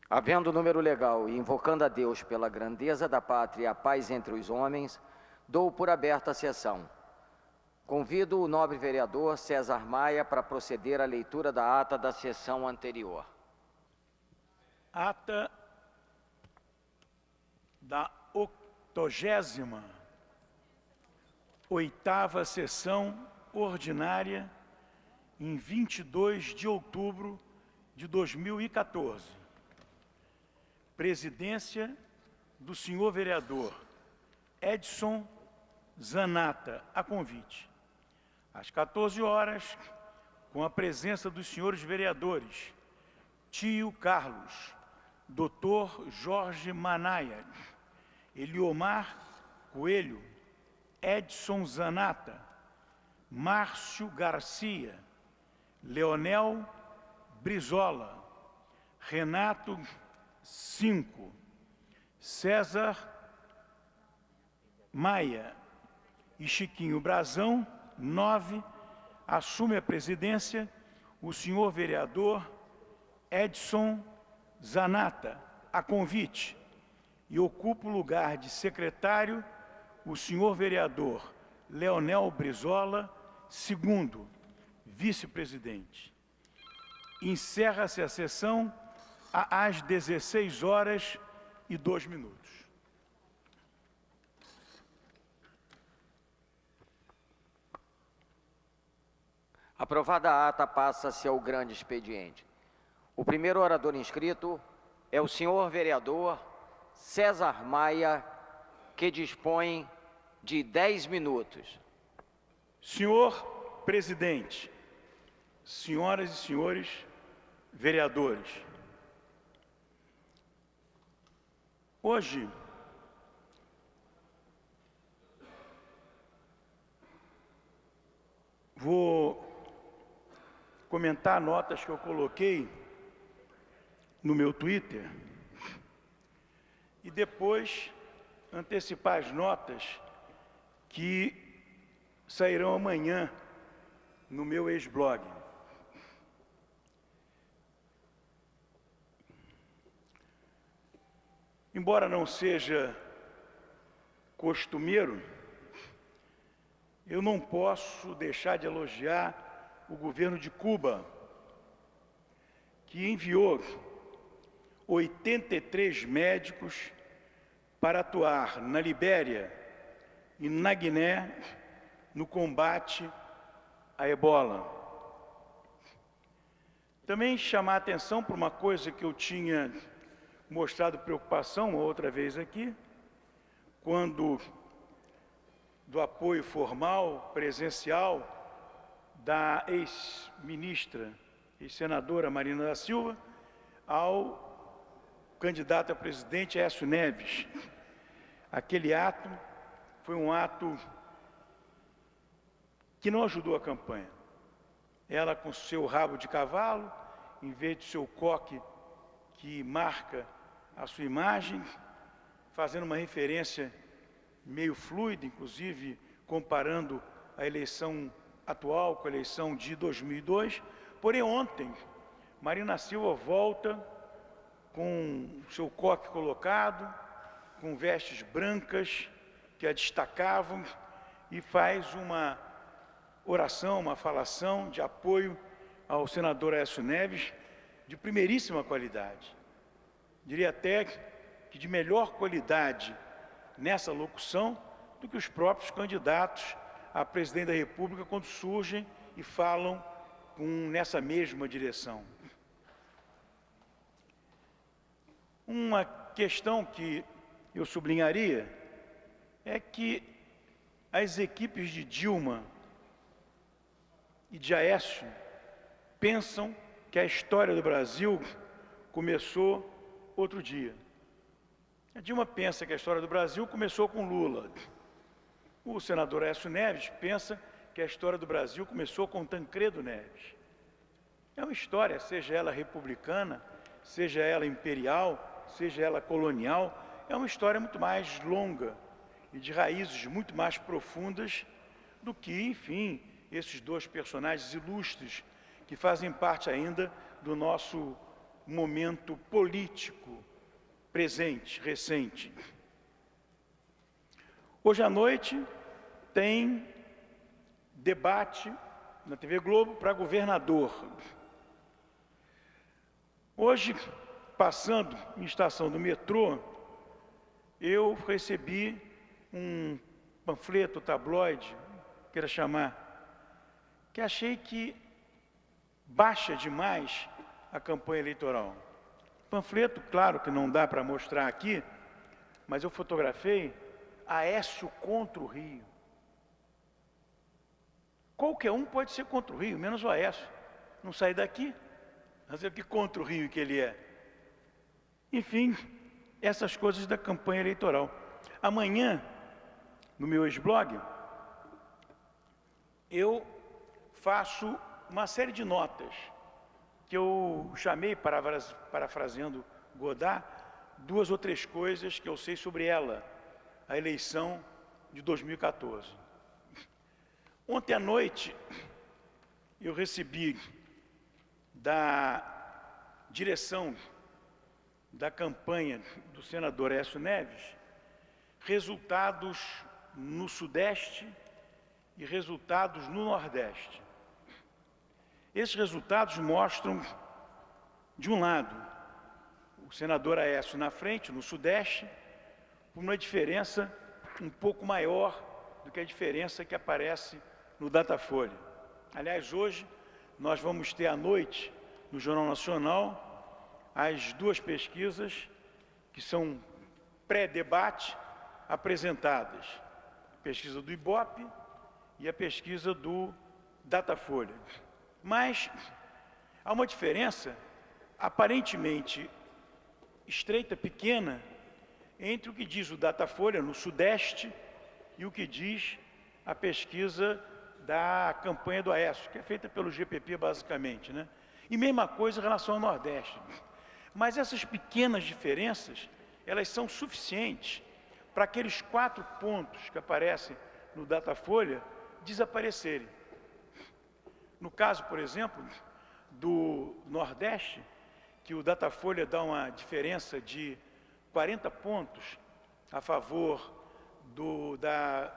Havendo número legal e invocando a Deus pela grandeza da pátria e a paz entre os homens, dou por aberta a sessão. Convido o nobre vereador César Maia para proceder à leitura da ata da sessão anterior. Ata da 88ª sessão ordinária em 22 de outubro de 2014. Presidência do senhor vereador Edson Zanata, a convite. Às 14 horas, com a presença dos senhores vereadores Tio Carlos, Dr. Jorge Manaia, Eliomar Coelho, Edson Zanata, Márcio Garcia, Leonel Brizola, Renato 5, César Maia e Chiquinho Brazão, 9, assume a presidência o senhor vereador Edson Zanata, a convite, e ocupa o lugar de secretário o senhor vereador Leonel Brizola, segundo, vice-presidente. Encerra-se a sessão às 16h02. Aprovada a ata, passa-se ao grande expediente. O primeiro orador inscrito é o senhor vereador César Maia, que dispõe de 10 minutos. Senhor presidente, senhoras e senhores vereadores, hoje vou comentar notas que eu coloquei no meu Twitter e depois antecipar as notas que sairão amanhã no meu ex-blog. Embora não seja costumeiro, eu não posso deixar de elogiar o governo de Cuba, que enviou 83 médicos para atuar na Libéria e na Guiné no combate à ebola. Também chamar a atenção para uma coisa que eu tinha mostrado preocupação outra vez aqui, quando do apoio formal, presencial, da ex-ministra e senadora Marina da Silva ao candidato a presidente Aécio Neves. Aquele ato foi um ato que não ajudou a campanha. Ela com seu rabo de cavalo, em vez de seu coque que marca a sua imagem, fazendo uma referência meio fluida, inclusive comparando a eleição atual com a eleição de 2002. Porém, ontem, Marina Silva volta com seu coque colocado, com vestes brancas que a destacavam e faz uma oração, uma falação de apoio ao senador Aécio Neves de primeiríssima qualidade. Diria até que de melhor qualidade nessa locução do que os próprios candidatos a presidente da República quando surgem e falam nessa mesma direção. Uma questão que eu sublinharia é que as equipes de Dilma e de Aécio pensam que a história do Brasil começou outro dia. A Dilma pensa que a história do Brasil começou com Lula. O senador Aécio Neves pensa que a história do Brasil começou com Tancredo Neves. É uma história, seja ela republicana, seja ela imperial, seja ela colonial, é uma história muito mais longa e de raízes muito mais profundas do que, enfim, esses dois personagens ilustres que fazem parte ainda do nosso momento político presente, recente. Hoje à noite tem debate na TV Globo para governador. Hoje, passando em estação do metrô, eu recebi um panfleto, tabloide, queira chamar, que achei que baixa demais a campanha eleitoral. Panfleto, claro que não dá para mostrar aqui, mas eu fotografei Aécio contra o Rio. Qualquer um pode ser contra o Rio, menos o Aécio. Não sair daqui, fazer que contra o Rio que ele é. Enfim, essas coisas da campanha eleitoral. Amanhã, no meu ex-blog, eu faço uma série de notas que eu chamei, parafraseando Godard, 2 ou 3 coisas que eu sei sobre ela, a eleição de 2014. Ontem à noite, eu recebi da direção da campanha do senador Aécio Neves resultados no Sudeste e resultados no Nordeste. Esses resultados mostram, de um lado, o senador Aécio na frente, no Sudeste, por uma diferença um pouco maior do que a diferença que aparece no Datafolha. Aliás, hoje nós vamos ter à noite, no Jornal Nacional, as 2 pesquisas que são pré-debate apresentadas. A pesquisa do Ibope e a pesquisa do Datafolha. Mas há uma diferença aparentemente estreita, pequena, entre o que diz o Datafolha no Sudeste e o que diz a pesquisa da campanha do Aécio, que é feita pelo GPP basicamente, né? E mesma coisa em relação ao Nordeste. Mas essas pequenas diferenças, elas são suficientes para aqueles 4 pontos que aparecem no Datafolha desaparecerem. No caso, por exemplo, do Nordeste, que o Datafolha dá uma diferença de 40 pontos a favor da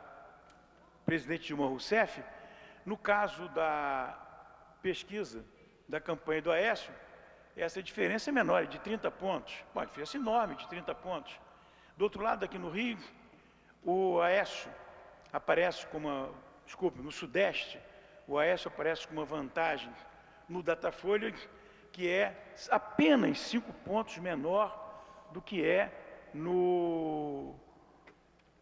presidente Dilma Rousseff, no caso da pesquisa da campanha do Aécio, essa diferença é menor, é de 30 pontos. Uma diferença enorme, de 30 pontos. Do outro lado, aqui no Rio, o Aécio aparece como no Sudeste, o Aécio aparece com uma vantagem no Datafolha, que é apenas 5 pontos menor do que é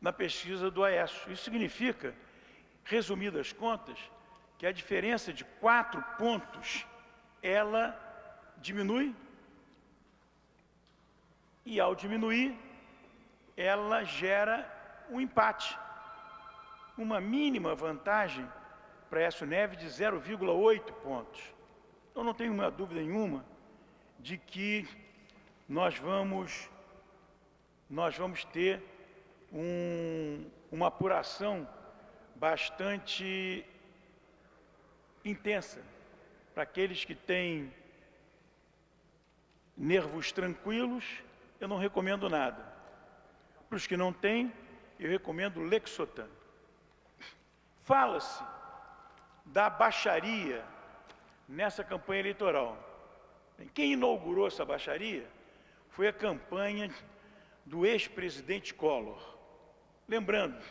na pesquisa do Aécio. Isso significa, resumidas contas, que a diferença de 4 pontos, ela diminui, e ao diminuir, ela gera um empate. Uma mínima vantagem para Aécio Neves de 0,8 pontos. Então não tenho uma dúvida nenhuma de que nós vamos ter uma apuração bastante intensa para aqueles que têm nervos tranquilos. Eu não recomendo nada. Para os que não têm, eu recomendo Lexotan. Fala-se da baixaria nessa campanha eleitoral. Quem inaugurou essa baixaria foi a campanha do ex-presidente Collor. Lembrando,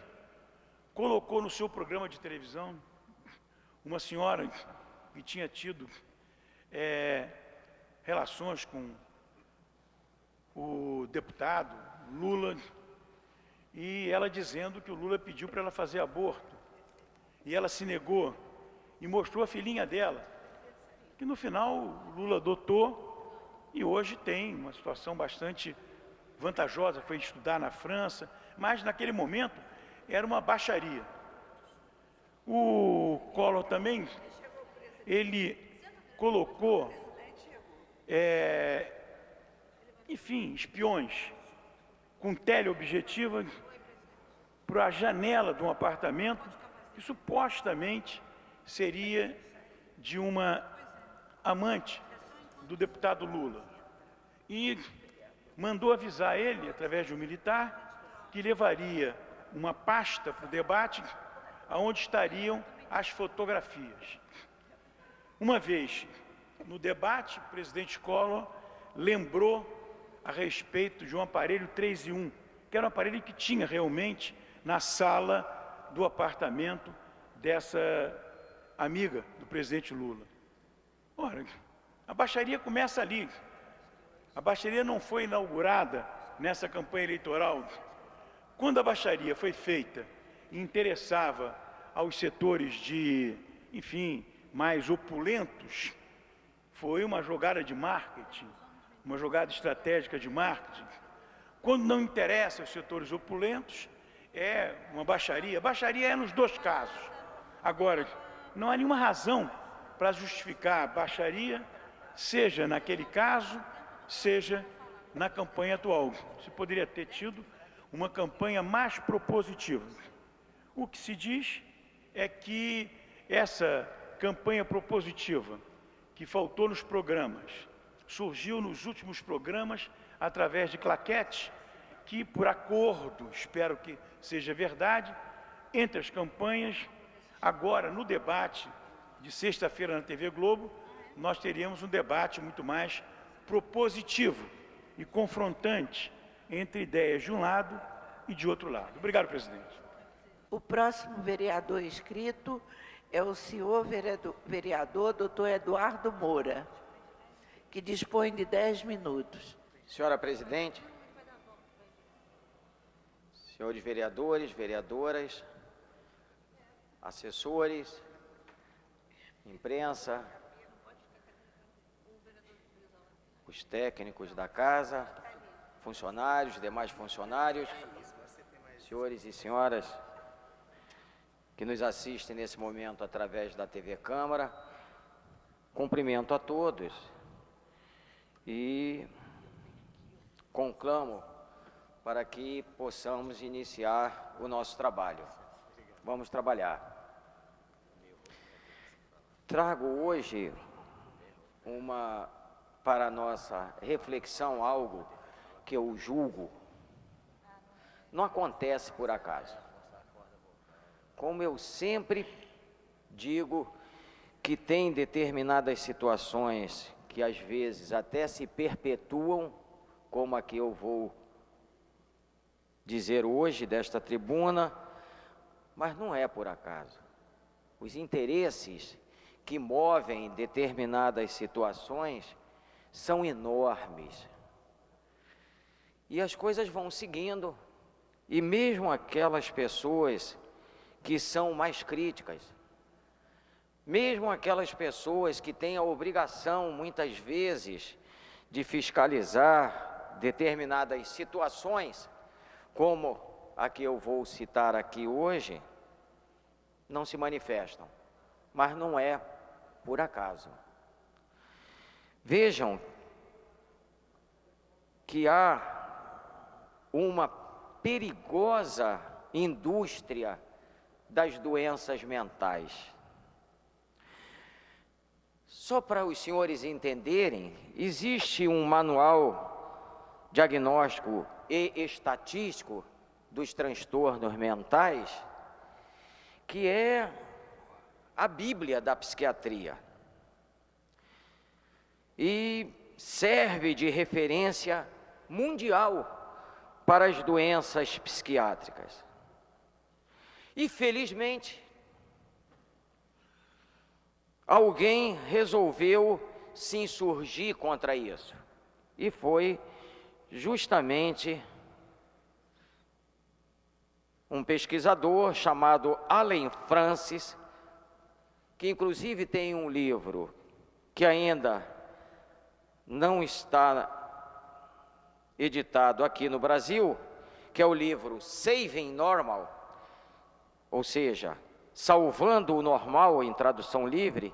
colocou no seu programa de televisão uma senhora que tinha tido relações com o deputado Lula, e ela dizendo que o Lula pediu para ela fazer aborto, e ela se negou, e mostrou a filhinha dela, que no final o Lula adotou, e hoje tem uma situação bastante vantajosa, foi estudar na França, mas naquele momento era uma baixaria. O Collor também, ele colocou, enfim, espiões com teleobjetiva para a janela de um apartamento que supostamente seria de uma amante do deputado Lula. e mandou avisar ele, através de um militar, que levaria uma pasta para o debate, onde estariam as fotografias. Uma vez no debate, o presidente Collor lembrou a respeito de um aparelho 3 em 1, que era um aparelho que tinha realmente na sala do apartamento dessa amiga do presidente Lula. Ora, a baixaria começa ali. A baixaria não foi inaugurada nessa campanha eleitoral. Quando a baixaria foi feita e interessava aos setores enfim, mais opulentos, foi uma jogada de marketing, uma jogada estratégica de marketing. Quando não interessa aos setores opulentos, é uma baixaria. Baixaria é nos dois casos. Agora, não há nenhuma razão para justificar a baixaria, seja naquele caso, seja na campanha atual. Se poderia ter tido uma campanha mais propositiva. O que se diz é que essa campanha propositiva, que faltou nos programas, surgiu nos últimos programas através de claquetes, que por acordo, espero que seja verdade, entre as campanhas, agora no debate de sexta-feira na TV Globo, nós teríamos um debate muito mais propositivo e confrontante entre ideias de um lado e de outro lado. Obrigado, presidente. O próximo vereador inscrito é o senhor vereador Dr. Eduardo Moura, que dispõe de 10 minutos. Senhora presidente, senhores vereadores, vereadoras, assessores, imprensa, os técnicos da casa, funcionários, demais funcionários, senhores e senhoras que nos assistem nesse momento através da TV Câmara, cumprimento a todos e conclamo para que possamos iniciar o nosso trabalho. Vamos trabalhar. Trago hoje para a nossa reflexão algo que eu julgo não acontece por acaso. Como eu sempre digo, que tem determinadas situações que às vezes até se perpetuam, como a que eu vou dizer hoje desta tribuna, mas não é por acaso. Os interesses que movem determinadas situações são enormes. E as coisas vão seguindo, e mesmo aquelas pessoas que são mais críticas, mesmo aquelas pessoas que têm a obrigação, muitas vezes, de fiscalizar determinadas situações, como a que eu vou citar aqui hoje, não se manifestam, mas não é por acaso. Vejam que há uma perigosa indústria das doenças mentais. Só para os senhores entenderem, existe um manual diagnóstico e estatístico dos transtornos mentais, que é a Bíblia da psiquiatria, e serve de referência mundial para as doenças psiquiátricas. E, felizmente, alguém resolveu se insurgir contra isso. E foi justamente um pesquisador chamado Allen Francis, que inclusive tem um livro que ainda não está editado aqui no Brasil, que é o livro Saving Normal, ou seja, Salvando o Normal, em tradução livre,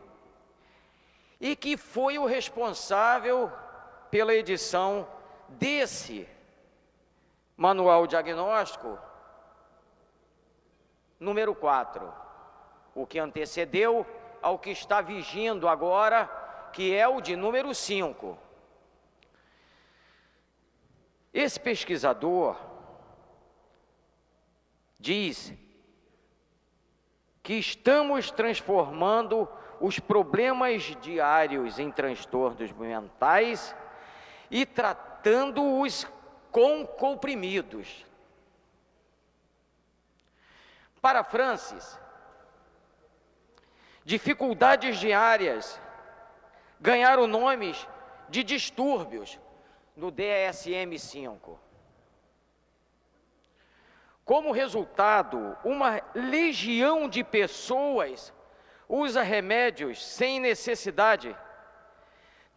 e que foi o responsável pela edição desse manual diagnóstico número 4, o que antecedeu ao que está vigindo agora, que é o de número 5. Esse pesquisador diz que estamos transformando os problemas diários em transtornos mentais e tratando-os com comprimidos. Para Francis, dificuldades diárias ganharam nomes de distúrbios no DSM-5. Como resultado, uma legião de pessoas usa remédios sem necessidade.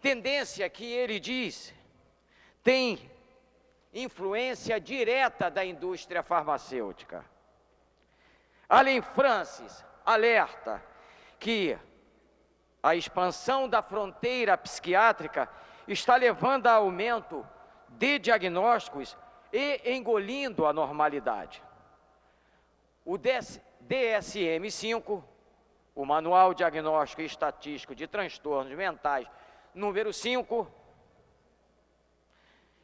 Tendência que ele diz tem influência direta da indústria farmacêutica. Além, Francis alerta que a expansão da fronteira psiquiátrica está levando a aumento de diagnósticos e engolindo a normalidade. O DSM-5, o Manual Diagnóstico e Estatístico de Transtornos Mentais, número 5,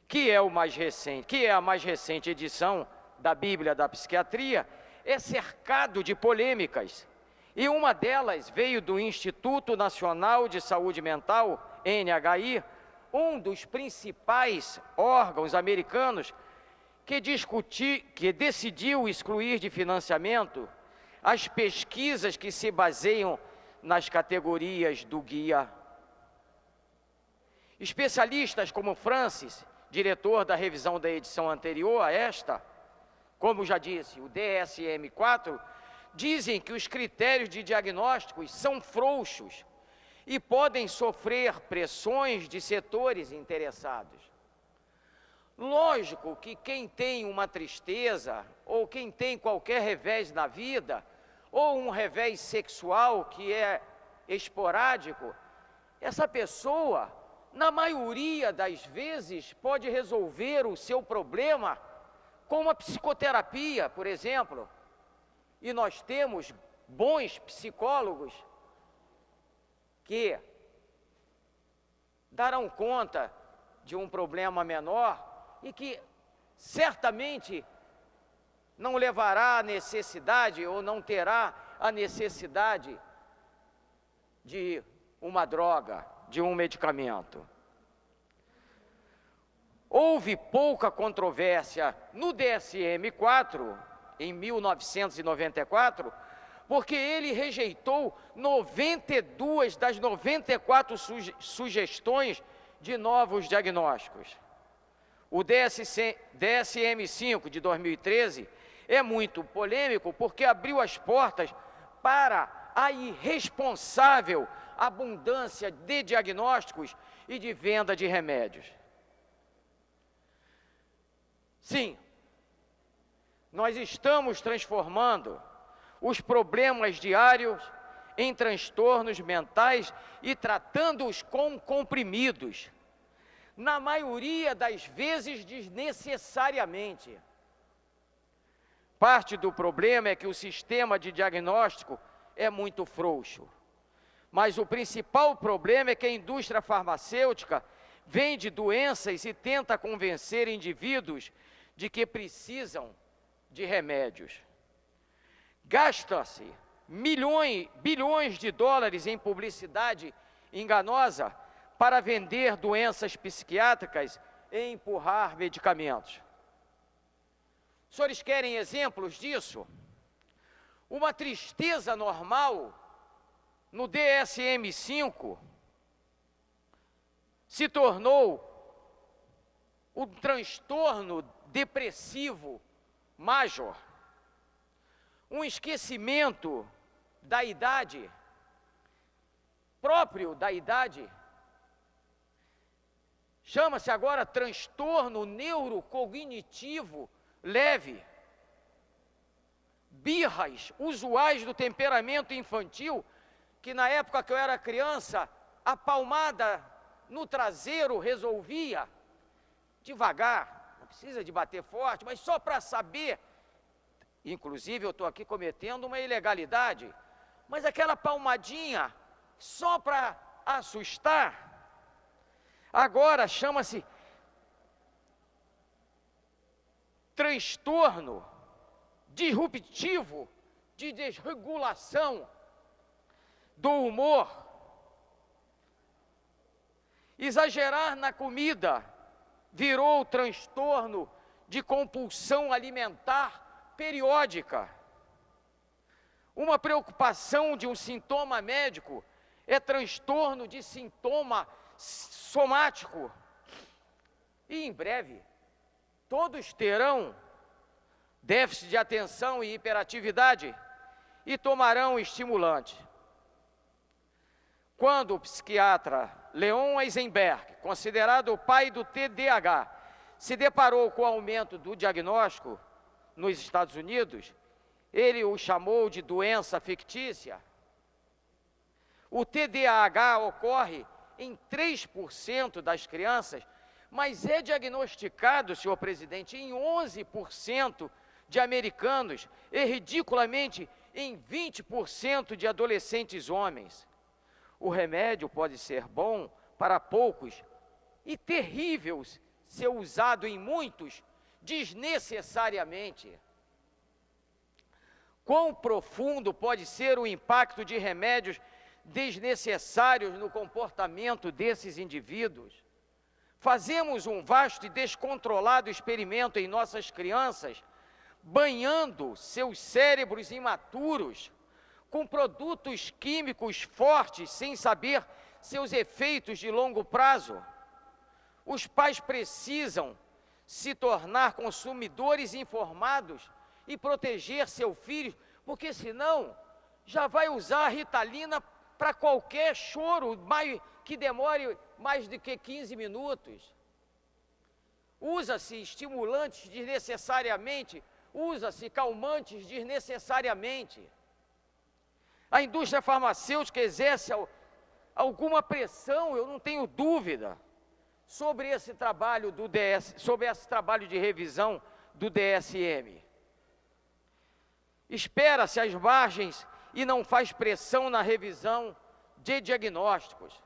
que é a mais recente edição da Bíblia da Psiquiatria, é cercado de polêmicas, e uma delas veio do Instituto Nacional de Saúde Mental, NHI, um dos principais órgãos americanos que decidiu excluir de financiamento as pesquisas que se baseiam nas categorias do guia. Especialistas como Francis, diretor da revisão da edição anterior a esta, como já disse, o DSM-4, dizem que os critérios de diagnósticos são frouxos e podem sofrer pressões de setores interessados. Lógico que quem tem uma tristeza, ou quem tem qualquer revés na vida, ou um revés sexual que é esporádico, essa pessoa, na maioria das vezes, pode resolver o seu problema com uma psicoterapia, por exemplo. E nós temos bons psicólogos que darão conta de um problema menor e que certamente não levará à necessidade ou não terá a necessidade de uma droga, de um medicamento. Houve pouca controvérsia no DSM-4, em 1994, porque ele rejeitou 92 das 94 sugestões de novos diagnósticos. O DSM-5 de 2013 é muito polêmico porque abriu as portas para a irresponsável abundância de diagnósticos e de venda de remédios. Sim, nós estamos transformando os problemas diários em transtornos mentais e tratando-os com comprimidos, na maioria das vezes desnecessariamente. Parte do problema é que o sistema de diagnóstico é muito frouxo, mas o principal problema é que a indústria farmacêutica vende doenças e tenta convencer indivíduos de que precisam de remédios. Gasta-se bilhões de dólares em publicidade enganosa para vender doenças psiquiátricas e empurrar medicamentos. Os senhores querem exemplos disso? Uma tristeza normal no DSM-5 se tornou um transtorno depressivo major. Um esquecimento da idade, próprio da idade, chama-se agora transtorno neurocognitivo leve. Birras usuais do temperamento infantil, que na época que eu era criança, a palmada no traseiro resolvia, devagar, não precisa de bater forte, mas só para saber. Inclusive, eu estou aqui cometendo uma ilegalidade, mas aquela palmadinha só para assustar, agora chama-se transtorno disruptivo de desregulação do humor. Exagerar na comida virou transtorno de compulsão alimentar periódica. Uma preocupação de um sintoma médico é transtorno de sintoma somático. E em breve, todos terão déficit de atenção e hiperatividade e tomarão estimulante. Quando o psiquiatra Leon Eisenberg, considerado o pai do TDAH, se deparou com o aumento do diagnóstico nos Estados Unidos, ele o chamou de doença fictícia. O TDAH ocorre em 3% das crianças, mas é diagnosticado, senhor presidente, em 11% de americanos e, ridiculamente, em 20% de adolescentes homens. O remédio pode ser bom para poucos e terrível se usado em muitos desnecessariamente. Quão profundo pode ser o impacto de remédios desnecessários no comportamento desses indivíduos? Fazemos um vasto e descontrolado experimento em nossas crianças, banhando seus cérebros imaturos com produtos químicos fortes, sem saber seus efeitos de longo prazo. Os pais precisam se tornar consumidores informados e proteger seu filho, porque senão já vai usar a Ritalina para qualquer choro que demore mais do que 15 minutos. Usa-se estimulantes desnecessariamente, usa-se calmantes desnecessariamente. A indústria farmacêutica exerce alguma pressão, eu não tenho dúvida, sobre esse trabalho sobre esse trabalho de revisão do DSM. Espera-se às margens e não faz pressão na revisão de diagnósticos,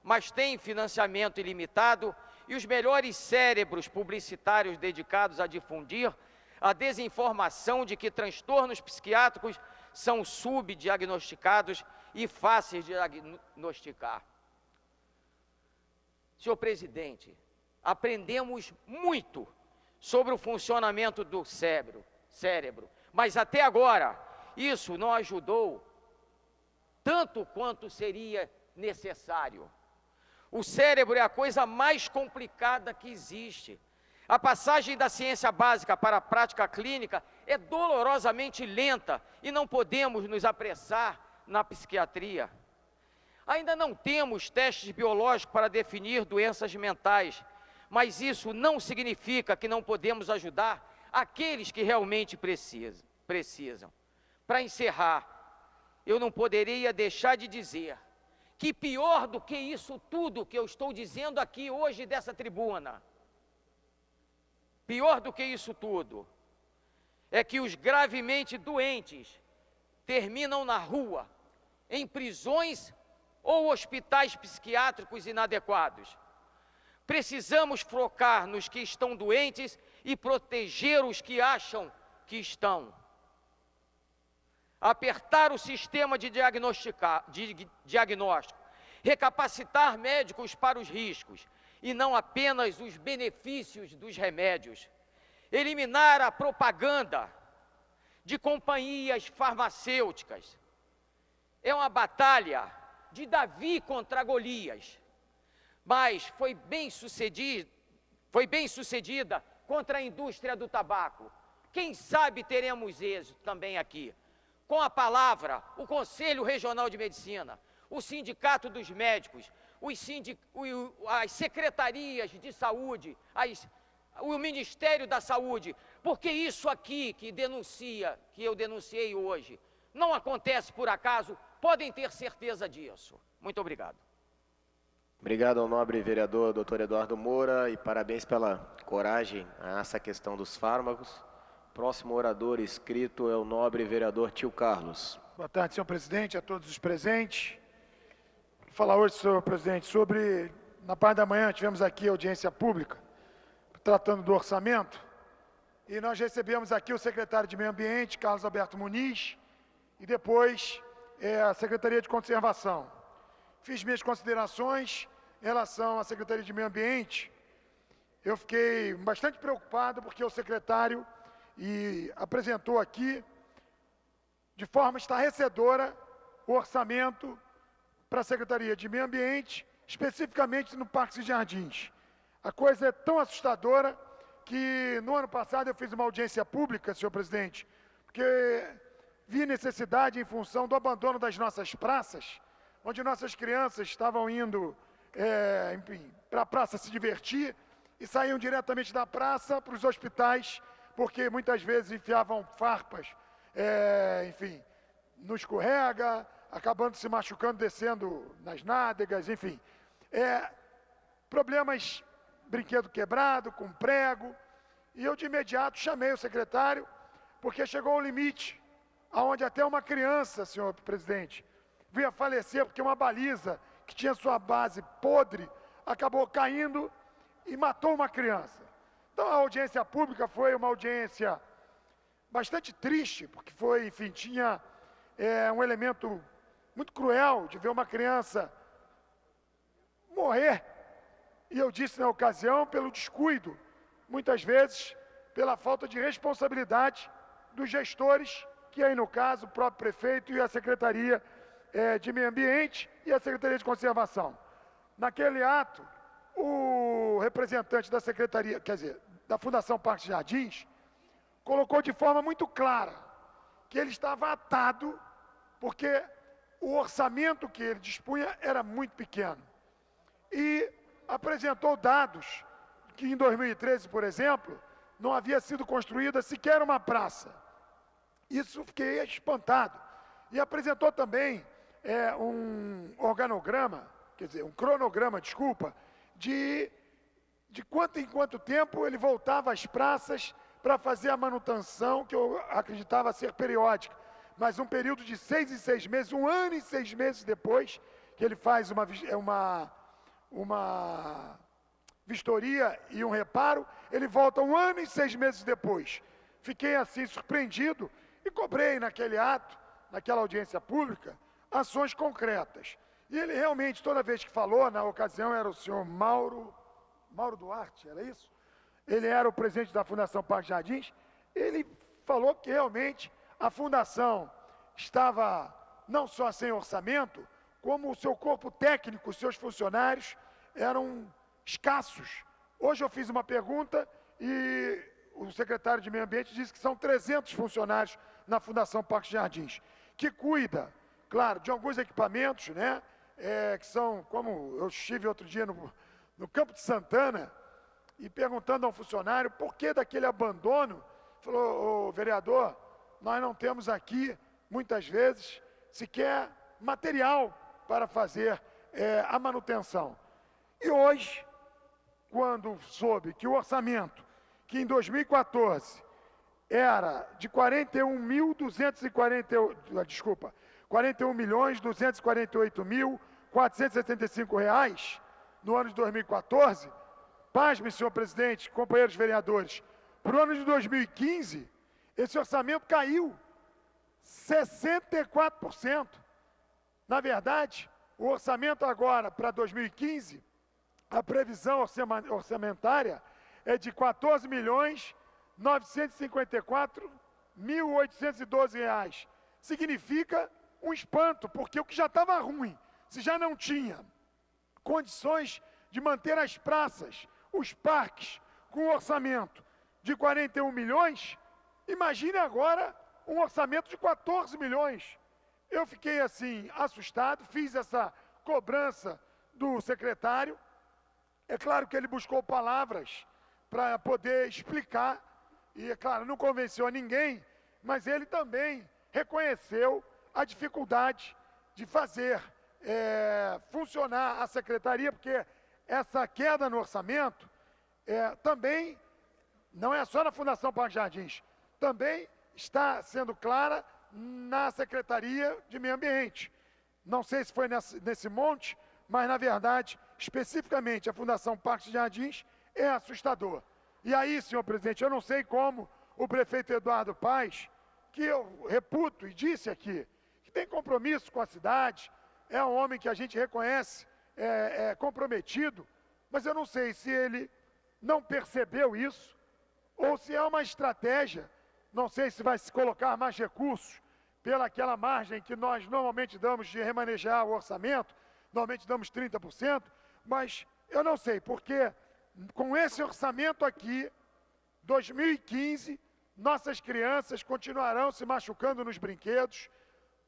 mas tem financiamento ilimitado e os melhores cérebros publicitários dedicados a difundir a desinformação de que transtornos psiquiátricos são subdiagnosticados e fáceis de diagnosticar. Senhor presidente, aprendemos muito sobre o funcionamento do cérebro, mas até agora isso não ajudou tanto quanto seria necessário. O cérebro é a coisa mais complicada que existe. A passagem da ciência básica para a prática clínica é dolorosamente lenta e não podemos nos apressar na psiquiatria. Ainda não temos testes biológicos para definir doenças mentais, mas isso não significa que não podemos ajudar aqueles que realmente precisam. Para encerrar, eu não poderia deixar de dizer que pior do que isso tudo que eu estou dizendo aqui hoje dessa tribuna, pior do que isso tudo, é que os gravemente doentes terminam na rua, em prisões ou hospitais psiquiátricos inadequados. Precisamos focar nos que estão doentes e proteger os que acham que estão. Apertar o sistema de diagnóstico, recapacitar médicos para os riscos e não apenas os benefícios dos remédios. Eliminar a propaganda de companhias farmacêuticas. É uma batalha de Davi contra Golias, mas foi bem sucedida contra a indústria do tabaco. Quem sabe teremos êxito também aqui. Com a palavra, o Conselho Regional de Medicina, o Sindicato dos Médicos, as secretarias de saúde, o Ministério da Saúde, porque isso aqui que eu denunciei hoje, não acontece por acaso, podem ter certeza disso. Muito obrigado. Obrigado ao nobre vereador Dr. Eduardo Moura e parabéns pela coragem a essa questão dos fármacos. Próximo orador inscrito é o nobre vereador Tio Carlos. Boa tarde, senhor presidente, a todos os presentes. Vou falar hoje, senhor presidente, sobre, na parte da manhã tivemos aqui audiência pública, tratando do orçamento, e nós recebemos aqui o secretário de Meio Ambiente, Carlos Alberto Muniz, e depois a Secretaria de Conservação. Fiz minhas considerações em relação à Secretaria de Meio Ambiente. Eu fiquei bastante preocupado porque o secretário apresentou aqui, de forma estarrecedora, o orçamento para a Secretaria de Meio Ambiente, especificamente no Parques e Jardins. A coisa é tão assustadora que no ano passado eu fiz uma audiência pública, senhor presidente, porque vi necessidade em função do abandono das nossas praças, onde nossas crianças estavam indo, para a praça se divertir e saíam diretamente da praça para os hospitais, porque muitas vezes enfiavam farpas, no escorrega, acabando se machucando, descendo nas nádegas, enfim. Problemas, brinquedo quebrado, com prego, e eu de imediato chamei o secretário, porque chegou ao limite, onde até uma criança, senhor presidente, veio a falecer porque uma baliza que tinha sua base podre, acabou caindo e matou uma criança. Então a audiência pública foi uma audiência bastante triste, porque foi, enfim, tinha um elemento muito cruel de ver uma criança morrer. E eu disse na ocasião, pelo descuido, muitas vezes pela falta de responsabilidade dos gestores, que aí no caso o próprio prefeito e a Secretaria de Meio Ambiente e a Secretaria de Conservação. Naquele ato, o representante da Secretaria, quer dizer, da Fundação Parques e Jardins, colocou de forma muito clara que ele estava atado, porque o orçamento que ele dispunha era muito pequeno. E apresentou dados que em 2013, por exemplo, não havia sido construída sequer uma praça. Isso fiquei espantado. E apresentou também um organograma, quer dizer, um cronograma, desculpa, de quanto em quanto tempo ele voltava às praças para fazer a manutenção, que eu acreditava ser periódica, mas um período de 6 em 6 meses, 1 ano e 6 meses depois, que ele faz uma vistoria e um reparo, ele volta 1 ano e 6 meses depois. Fiquei assim surpreendido e cobrei naquele ato, naquela audiência pública, ações concretas. E ele realmente, toda vez que falou, na ocasião era o senhor Mauro Duarte, era isso? Ele era o presidente da Fundação Parques e Jardins, ele falou que realmente a Fundação estava não só sem orçamento, como o seu corpo técnico, os seus funcionários eram escassos. Hoje eu fiz uma pergunta e o secretário de Meio Ambiente disse que são 300 funcionários na Fundação Parques e Jardins, que cuida, claro, de alguns equipamentos, né, que são, como eu estive outro dia no Campo de Santana, e perguntando a um funcionário por que daquele abandono, falou: vereador, nós não temos aqui, muitas vezes, sequer material para fazer a manutenção. E hoje, quando soube que o orçamento, que em 2014 era de 41.248.475 reais, no ano de 2014, pasme, senhor presidente, companheiros vereadores, para o ano de 2015, esse orçamento caiu 64%. Na verdade, o orçamento agora para 2015, a previsão orçamentária é de R$ 14.954.812. Significa um espanto, porque o que já estava ruim, se já não tinha condições de manter as praças, os parques, com um orçamento de 41 milhões, imagine agora um orçamento de 14 milhões. Eu fiquei assim, assustado, fiz essa cobrança do secretário. É claro que ele buscou palavras para poder explicar, e é claro, não convenceu a ninguém, mas ele também reconheceu a dificuldade de fazer funcionar a secretaria, porque essa queda no orçamento também não é só na Fundação Parques e Jardins, também está sendo clara na Secretaria de Meio Ambiente. Não sei se foi nesse monte, mas na verdade, especificamente a Fundação Parques e Jardins é assustador. E aí, senhor presidente, eu não sei como o prefeito Eduardo Paes, que eu reputo e disse aqui, que tem compromisso com a cidade, é um homem que a gente reconhece, comprometido, mas eu não sei se ele não percebeu isso, ou se é uma estratégia, não sei se vai se colocar mais recursos pelaquela margem que nós normalmente damos de remanejar o orçamento, normalmente damos 30%, mas eu não sei, porque com esse orçamento aqui, 2015, nossas crianças continuarão se machucando nos brinquedos,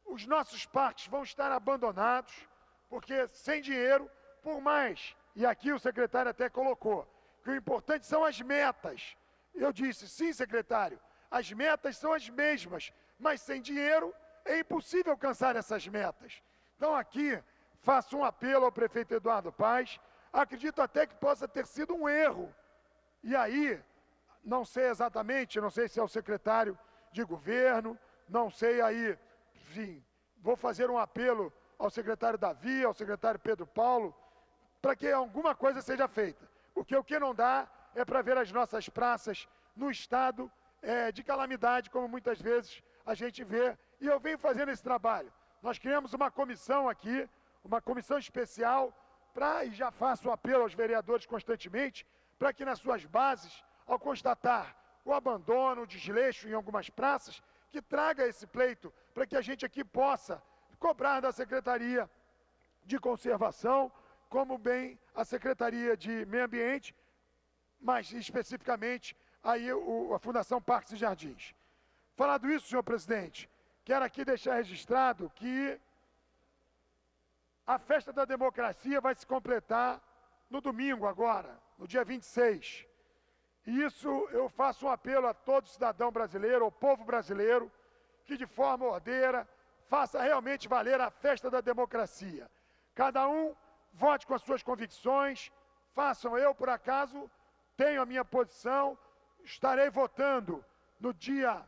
os nossos parques vão estar abandonados, porque sem dinheiro, por mais, e aqui o secretário até colocou, que o importante são as metas. Eu disse, sim, secretário, as metas são as mesmas, mas sem dinheiro é impossível alcançar essas metas. Então aqui, faço um apelo ao prefeito Eduardo Paes, acredito até que possa ter sido um erro. E aí, não sei exatamente, não sei se é o secretário de governo, não sei aí, enfim, vou fazer um apelo ao secretário Davi, ao secretário Pedro Paulo, para que alguma coisa seja feita. Porque o que não dá é para ver as nossas praças no estado de calamidade, como muitas vezes a gente vê, e eu venho fazendo esse trabalho. Nós criamos uma comissão aqui, uma comissão especial, e já faço um apelo aos vereadores constantemente, para que nas suas bases, ao constatar o abandono, o desleixo em algumas praças, que traga esse pleito, para que a gente aqui possa cobrar da Secretaria de Conservação, como bem a Secretaria de Meio Ambiente, mas especificamente aí a Fundação Parques e Jardins. Falado isso, senhor presidente, quero aqui deixar registrado que a festa da democracia vai se completar no domingo agora, no dia 26. E isso eu faço um apelo a todo cidadão brasileiro, ao povo brasileiro, que de forma ordeira faça realmente valer a festa da democracia. Cada um vote com as suas convicções, façam. Eu, por acaso, tenho a minha posição, estarei votando no dia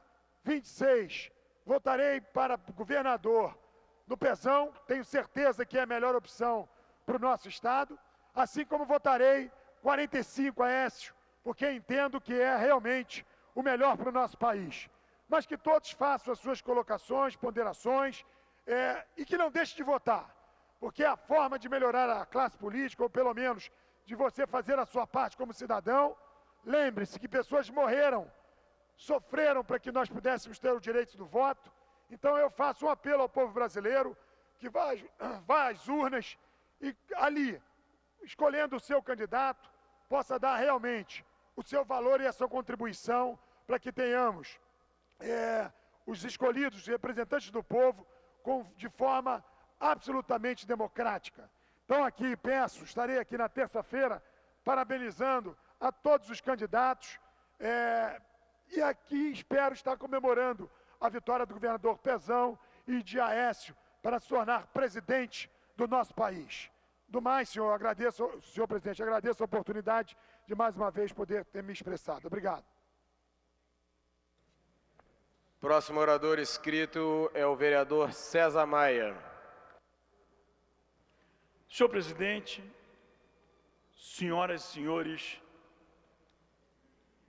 26, votarei para governador no Pezão, tenho certeza que é a melhor opção para o nosso estado, assim como votarei 45 Aécio, porque entendo que é realmente o melhor para o nosso país. Mas que todos façam as suas colocações, ponderações, e que não deixem de votar, porque é a forma de melhorar a classe política, ou pelo menos de você fazer a sua parte como cidadão. Lembre-se que pessoas morreram, sofreram para que nós pudéssemos ter o direito do voto. Então eu faço um apelo ao povo brasileiro que vá às urnas e ali, escolhendo o seu candidato, possa dar realmente o seu valor e a sua contribuição para que tenhamos os escolhidos, os representantes do povo, de forma absolutamente democrática. Então aqui peço, estarei aqui na terça-feira parabenizando a todos os candidatos e aqui espero estar comemorando a vitória do governador Pezão e de Aécio para se tornar presidente do nosso país. Do mais, senhor presidente, agradeço a oportunidade de mais uma vez poder ter me expressado. Obrigado. Próximo orador inscrito é o vereador César Maia. Senhor presidente, senhoras e senhores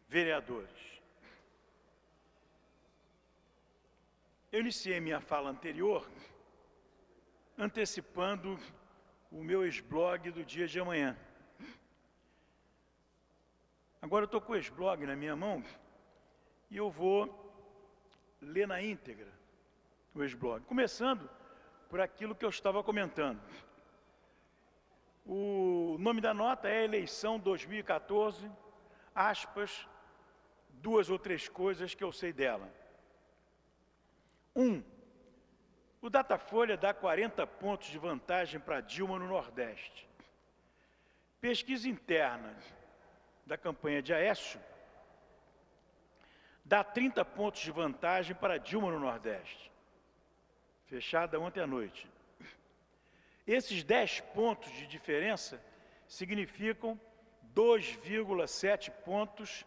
vereadores, eu iniciei minha fala anterior antecipando o meu ex-blog do dia de amanhã. Agora eu estou com o ex-blog na minha mão e eu vou ler na íntegra o ex-blog, começando por aquilo que eu estava comentando. O nome da nota é Eleição 2014, aspas, 2 ou 3 coisas que eu sei dela. 1. O Datafolha dá 40 pontos de vantagem para Dilma no Nordeste. Pesquisa interna da campanha de Aécio dá 30 pontos de vantagem para Dilma no Nordeste. Fechada ontem à noite. Esses 10 pontos de diferença significam 2,7 pontos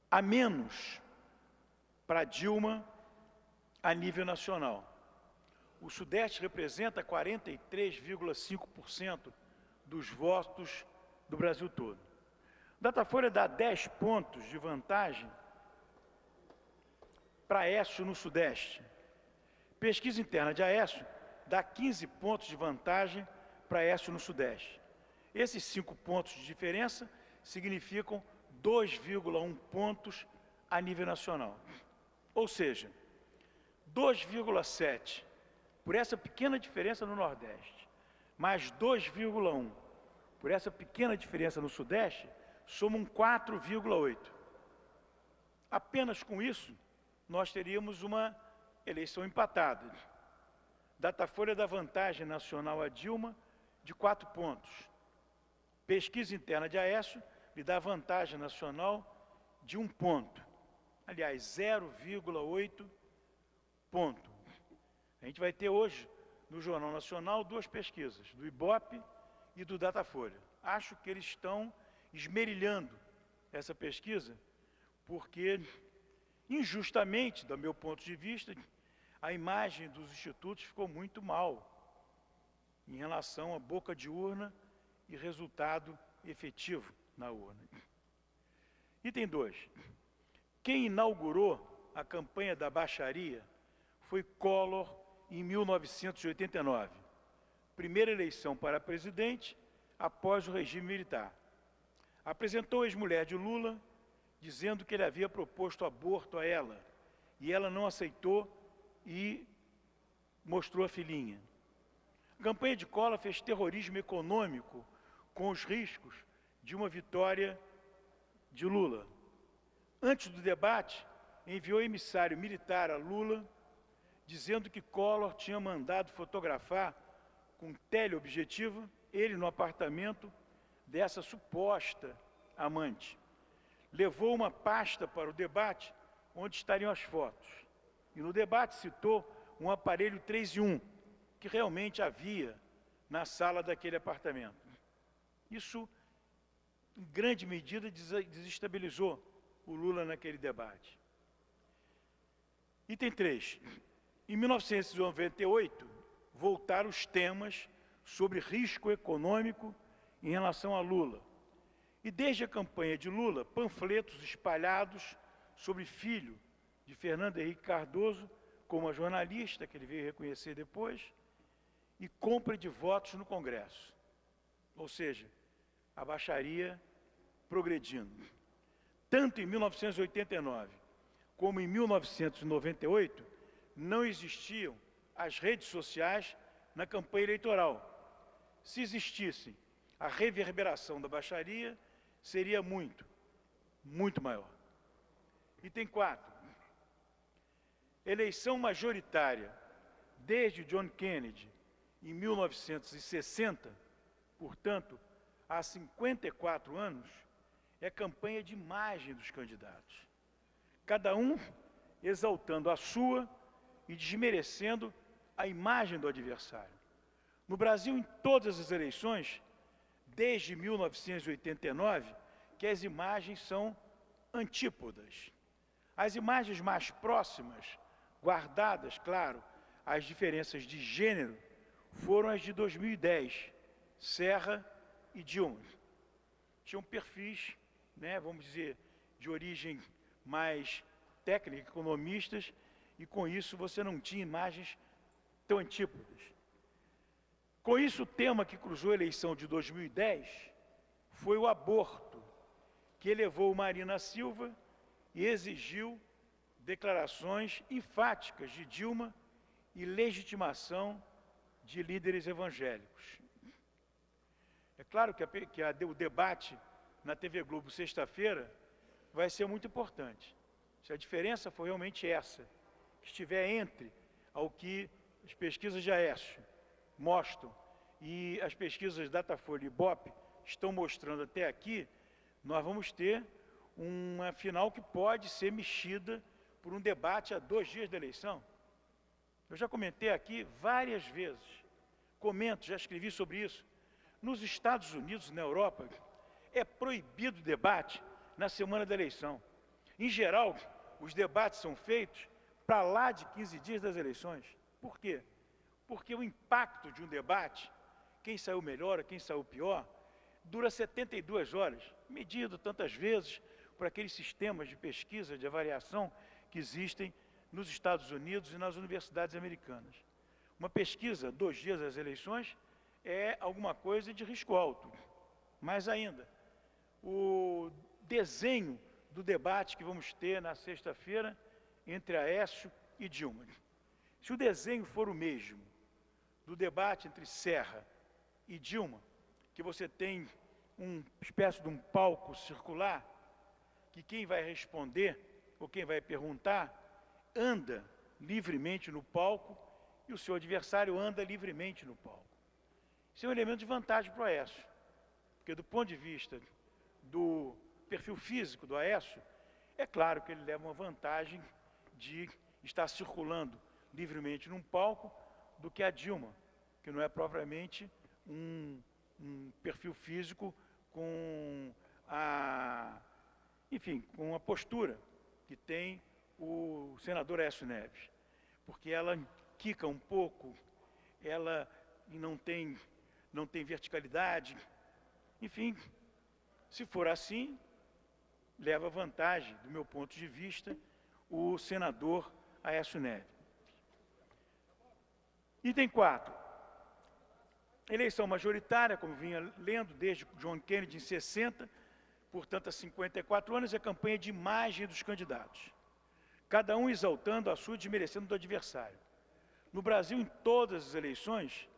a menos para Dilma a nível nacional. O Sudeste representa 43,5% dos votos do Brasil todo. Datafolha dá 10 pontos de vantagem para Aécio no Sudeste. Pesquisa interna de Aécio dá 15 pontos de vantagem para Aécio no Sudeste. Esses 5 pontos de diferença significam 2,1 pontos a nível nacional. Ou seja, 2,7 por essa pequena diferença no Nordeste, mais 2,1 por essa pequena diferença no Sudeste, somam 4,8. Apenas com isso, nós teríamos uma eleição empatada. Datafolha da vantagem nacional a Dilma de 4 pontos. Pesquisa interna de Aécio lhe dá vantagem nacional de 1 ponto. Aliás, 0,8 ponto. A gente vai ter hoje, no Jornal Nacional, 2 pesquisas, do Ibope e do Datafolha. Acho que eles estão esmerilhando essa pesquisa, porque, injustamente, do meu ponto de vista, a imagem dos institutos ficou muito mal em relação à boca de urna e resultado efetivo na urna. Item 2. Quem inaugurou a campanha da baixaria foi Collor em 1989, primeira eleição para presidente após o regime militar. Apresentou a ex-mulher de Lula, dizendo que ele havia proposto aborto a ela, e ela não aceitou e mostrou a filhinha. A campanha de Collor fez terrorismo econômico com os riscos de uma vitória de Lula. Antes do debate, enviou emissário militar a Lula, dizendo que Collor tinha mandado fotografar com teleobjetiva ele no apartamento dessa suposta amante. Levou uma pasta para o debate, onde estariam as fotos. E no debate citou um aparelho 3 em 1, que realmente havia na sala daquele apartamento. Isso, em grande medida, desestabilizou o Lula naquele debate. Item 3. Em 1998, voltaram os temas sobre risco econômico em relação a Lula. E desde a campanha de Lula, panfletos espalhados sobre filho de Fernando Henrique Cardoso, como a jornalista, que ele veio reconhecer depois, e compra de votos no Congresso. Ou seja, a baixaria progredindo. Tanto em 1989 como em 1998, não existiam as redes sociais na campanha eleitoral. Se existissem, a reverberação da baixaria seria muito maior. Item 4. Eleição majoritária desde John Kennedy, em 1960, portanto, há 54 anos, é campanha de imagem dos candidatos. Cada um exaltando a sua e desmerecendo a imagem do adversário. No Brasil, em todas as eleições, desde 1989, que as imagens são antípodas. As imagens mais próximas, guardadas, claro, as diferenças de gênero, foram as de 2010, Serra e Dilma. Tinham perfis, vamos dizer, de origem mais técnica, economistas, e com isso você não tinha imagens tão antípodas. Com isso, o tema que cruzou a eleição de 2010 foi o aborto, que elevou Marina Silva e exigiu declarações enfáticas de Dilma e legitimação de líderes evangélicos. É claro que o debate na TV Globo sexta-feira vai ser muito importante. Se a diferença for realmente essa, que estiver entre ao que as pesquisas de Aécio mostram e as pesquisas Datafolha e Ibope estão mostrando até aqui, nós vamos ter uma final que pode ser mexida por um debate a 2 dias da eleição. Eu já comentei aqui várias vezes, já escrevi sobre isso. Nos Estados Unidos, na Europa, é proibido o debate na semana da eleição. Em geral, os debates são feitos para lá de 15 dias das eleições. Por quê? Porque o impacto de um debate, quem saiu melhor ou quem saiu pior, dura 72 horas, medido tantas vezes por aqueles sistemas de pesquisa, de avaliação que existem nos Estados Unidos e nas universidades americanas. Uma pesquisa 2 dias das eleições é alguma coisa de risco alto. Mais ainda, o desenho do debate que vamos ter na sexta-feira entre Aécio e Dilma. Se o desenho for o mesmo do debate entre Serra e Dilma, que você tem uma espécie de um palco circular, que quem vai responder ou quem vai perguntar anda livremente no palco e o seu adversário anda livremente no palco. Isso é um elemento de vantagem para o Aécio, porque do ponto de vista do perfil físico do Aécio, é claro que ele leva uma vantagem de estar circulando livremente num palco do que a Dilma, que não é propriamente um perfil físico com com a postura que tem o senador Aécio Neves, porque ela quica um pouco, ela não tem verticalidade, enfim, se for assim, leva vantagem, do meu ponto de vista, o senador Aécio Neves. Item 4. Eleição majoritária, como vinha lendo desde John Kennedy em 60, portanto há 54 anos, é campanha de imagem dos candidatos, cada um exaltando a sua e desmerecendo do adversário. No Brasil, em todas as eleições,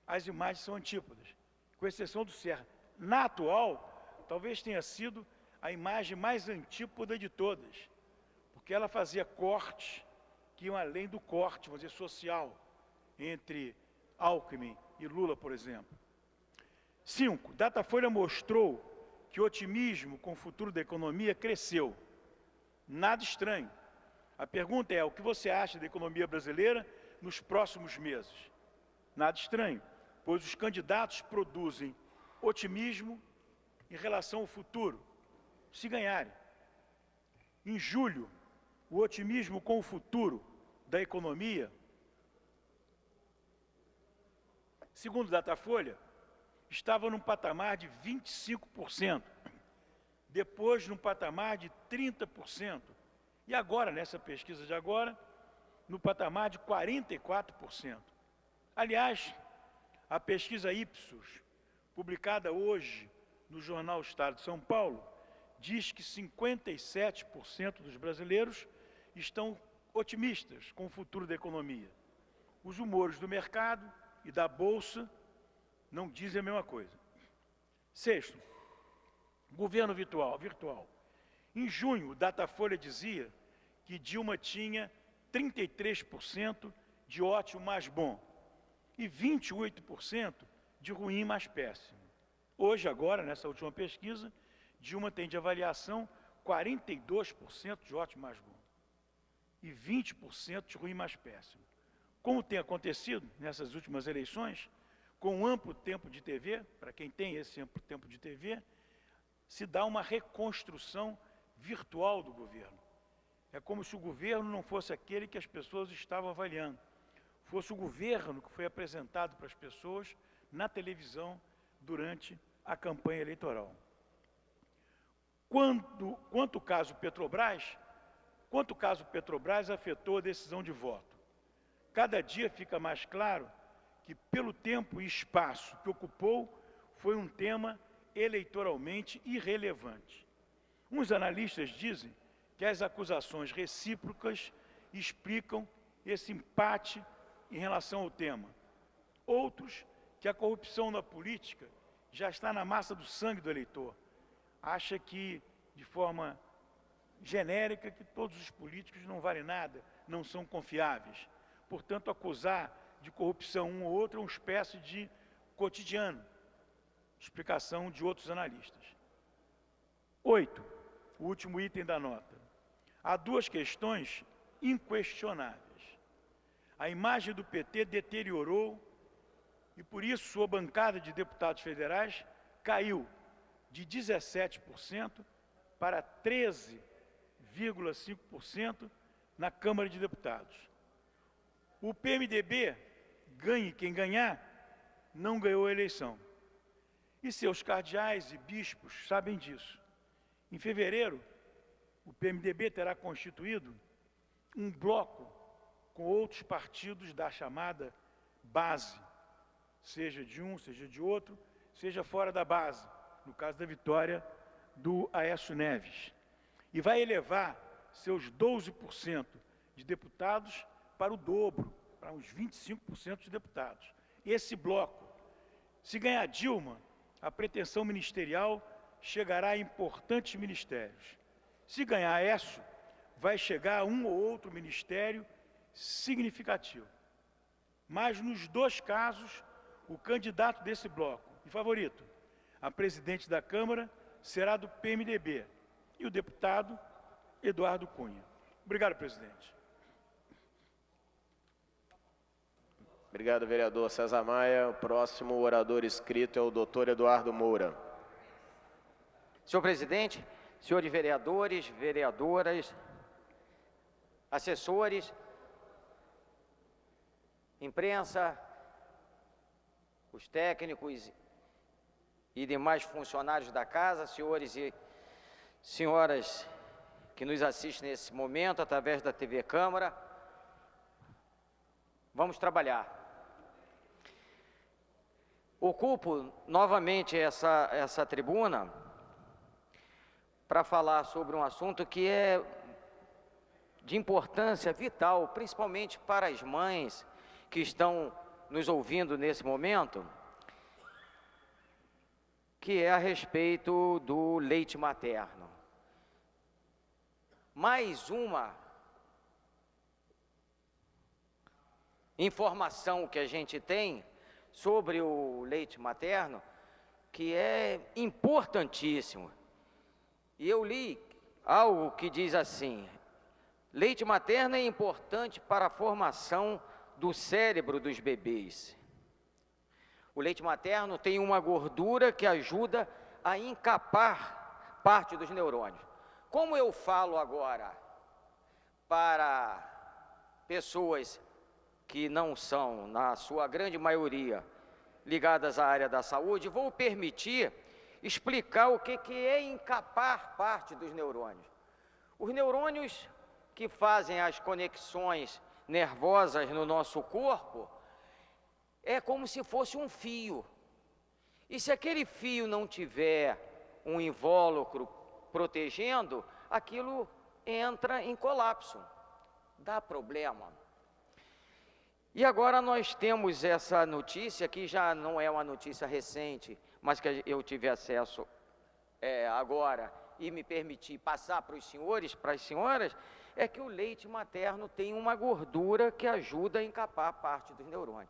as imagens são antípodas, com exceção do Serra. Na atual, talvez tenha sido a imagem mais antípoda de todas, porque ela fazia cortes que iam além do corte, vamos dizer, social, entre Alckmin e Lula, por exemplo. 5. Datafolha mostrou que o otimismo com o futuro da economia cresceu. Nada estranho. A pergunta é, o que você acha da economia brasileira nos próximos meses? Nada estranho, pois os candidatos produzem otimismo em relação ao futuro, se ganharem. Em julho, o otimismo com o futuro da economia, segundo Datafolha, estava num patamar de 25%, depois num patamar de 30%, e agora, nessa pesquisa de agora, no patamar de 44%. Aliás, a pesquisa Ipsos, publicada hoje no jornal Estado de São Paulo, diz que 57% dos brasileiros estão otimistas com o futuro da economia. Os humores do mercado e da Bolsa não dizem a mesma coisa. 6. Governo virtual. Em junho, o Datafolha dizia que Dilma tinha 33% de ótimo mais bom e 28% de ruim mais péssimo. Hoje, agora, nessa última pesquisa, Dilma tem de avaliação 42% de ótimo mais bom e 20% de ruim mais péssimo. Como tem acontecido nessas últimas eleições, com um amplo tempo de TV, para quem tem esse amplo tempo de TV, se dá uma reconstrução virtual do governo. É como se o governo não fosse aquele que as pessoas estavam avaliando, fosse o governo que foi apresentado para as pessoas na televisão durante a campanha eleitoral. Quanto ao caso Petrobras afetou a decisão de voto. Cada dia fica mais claro que, pelo tempo e espaço que ocupou, foi um tema eleitoralmente irrelevante. Uns analistas dizem que as acusações recíprocas explicam esse empate em relação ao tema. Outros, que a corrupção na política já está na massa do sangue do eleitor. Acha que, de forma genérica, que todos os políticos não valem nada, não são confiáveis. Portanto, acusar de corrupção um ou outro é uma espécie de cotidiano. Explicação de outros analistas. 8. O último item da nota. Há duas questões inquestionáveis. A imagem do PT deteriorou e, por isso, sua bancada de deputados federais caiu de 17% para 13,5% na Câmara de Deputados. O PMDB, ganhe quem ganhar, não ganhou a eleição. E seus cardeais e bispos sabem disso. Em fevereiro, o PMDB terá constituído um bloco com outros partidos da chamada base, seja de um, seja de outro, seja fora da base, no caso da vitória do Aécio Neves. E vai elevar seus 12% de deputados para o dobro, para uns 25% de deputados. Esse bloco, se ganhar Dilma, a pretensão ministerial chegará a importantes ministérios. Se ganhar Aécio, vai chegar a um ou outro ministério significativo. Mas, nos dois casos, o candidato desse bloco, e favorito, a presidente da Câmara, será do PMDB, e o deputado Eduardo Cunha. Obrigado, presidente. Obrigado, vereador César Maia. O próximo orador inscrito é o doutor Eduardo Moura. Senhor presidente, senhores vereadores, vereadoras, assessores, imprensa, os técnicos e demais funcionários da casa, senhores e senhoras que nos assistem nesse momento através da TV Câmara, vamos trabalhar. Ocupo novamente essa tribuna para falar sobre um assunto que é de importância vital, principalmente para as mães que estão nos ouvindo nesse momento, que é a respeito do leite materno. Mais uma informação que a gente tem sobre o leite materno, que é importantíssimo. E eu li algo que diz assim: leite materno é importante para a formação do cérebro dos bebês. O leite materno tem uma gordura que ajuda a encapar parte dos neurônios. Como eu falo agora para pessoas que não são, na sua grande maioria, ligadas à área da saúde, vou permitir explicar o que é encapar parte dos neurônios. Os neurônios que fazem as conexões nervosas no nosso corpo é como se fosse um fio. E se aquele fio não tiver um invólucro protegendo, aquilo entra em colapso, dá problema. E agora nós temos essa notícia, que já não é uma notícia recente, mas que eu tive acesso agora e me permiti passar para os senhores, para as senhoras, é que o leite materno tem uma gordura que ajuda a encapar parte dos neurônios.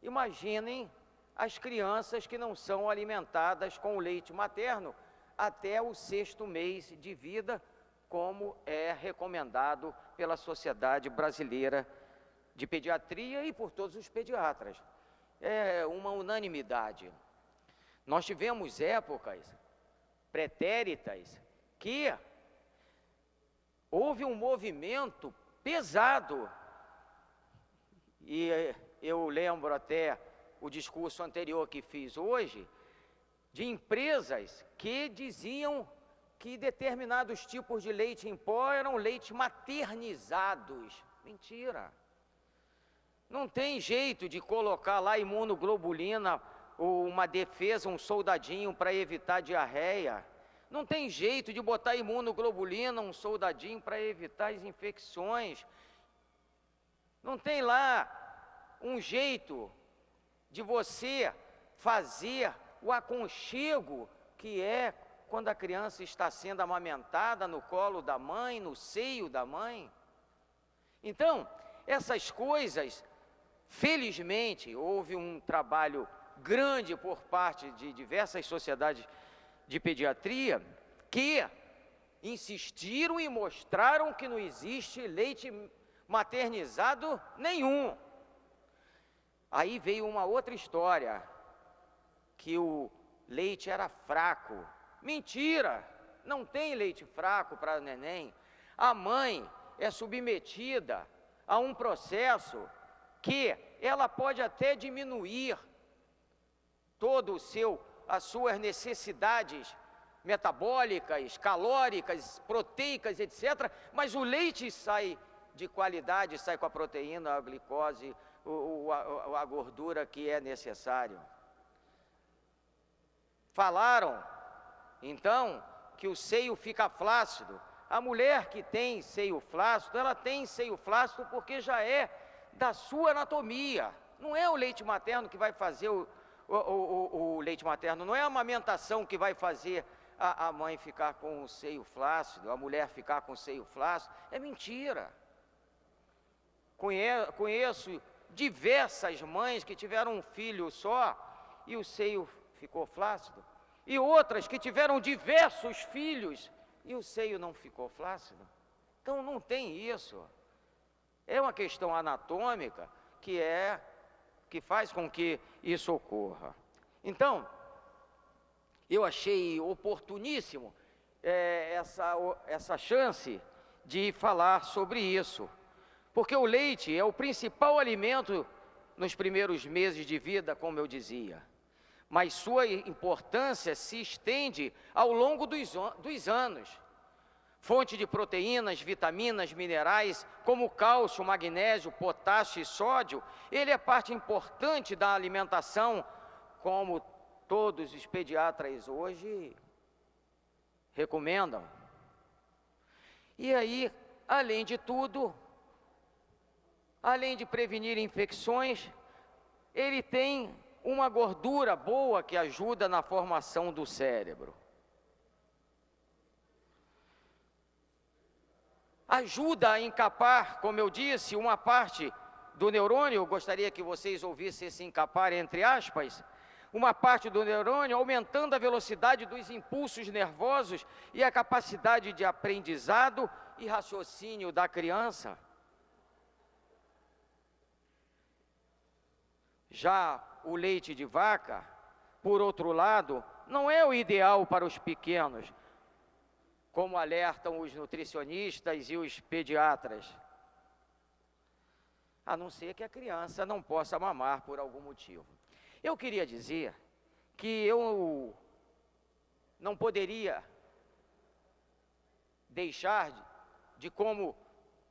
Imaginem as crianças que não são alimentadas com o leite materno até o 6º mês de vida, como é recomendado pela Sociedade Brasileira de Pediatria e por todos os pediatras. É uma unanimidade. Nós tivemos épocas pretéritas que houve um movimento pesado, e eu lembro até o discurso anterior que fiz hoje, de empresas que diziam que determinados tipos de leite em pó eram leites maternizados. Mentira! Não tem jeito de colocar lá imunoglobulina, ou uma defesa, um soldadinho para evitar diarreia. Não tem jeito de botar imunoglobulina, um soldadinho para evitar as infecções. Não tem lá um jeito de você fazer o aconchego que é quando a criança está sendo amamentada no colo da mãe, no seio da mãe. Então, essas coisas, felizmente, houve um trabalho grande por parte de diversas sociedades de pediatria que insistiram e mostraram que não existe leite maternizado nenhum. Aí veio uma outra história, que o leite era fraco. Mentira! Não tem leite fraco para neném. A mãe é submetida a um processo que ela pode até diminuir todo o seu as suas necessidades metabólicas, calóricas, proteicas, etc., mas o leite sai de qualidade, sai com a proteína, a glicose, a gordura que é necessário. Falaram, então, que o seio fica flácido. A mulher que tem seio flácido, ela tem seio flácido porque já é da sua anatomia. Não é o leite materno que vai fazer o leite materno, não é a amamentação que vai fazer a mãe ficar com o seio flácido, a mulher ficar com o seio flácido. É mentira. Conheço diversas mães que tiveram um filho só e o seio ficou flácido, e outras que tiveram diversos filhos e o seio não ficou flácido. Então não tem isso. É uma questão anatômica que faz com que isso ocorra. Então, eu achei oportuníssimo essa chance de falar sobre isso, porque o leite é o principal alimento nos primeiros meses de vida, como eu dizia, mas sua importância se estende ao longo dos anos. Fonte de proteínas, vitaminas, minerais, como cálcio, magnésio, potássio e sódio, ele é parte importante da alimentação, como todos os pediatras hoje recomendam. E aí, além de tudo, além de prevenir infecções, ele tem uma gordura boa que ajuda na formação do cérebro. Ajuda a encapar, como eu disse, uma parte do neurônio, eu gostaria que vocês ouvissem esse encapar entre aspas, uma parte do neurônio, aumentando a velocidade dos impulsos nervosos e a capacidade de aprendizado e raciocínio da criança. Já o leite de vaca, por outro lado, não é o ideal para os pequenos, como alertam os nutricionistas e os pediatras, a não ser que a criança não possa mamar por algum motivo. Eu queria dizer que eu não poderia deixar de como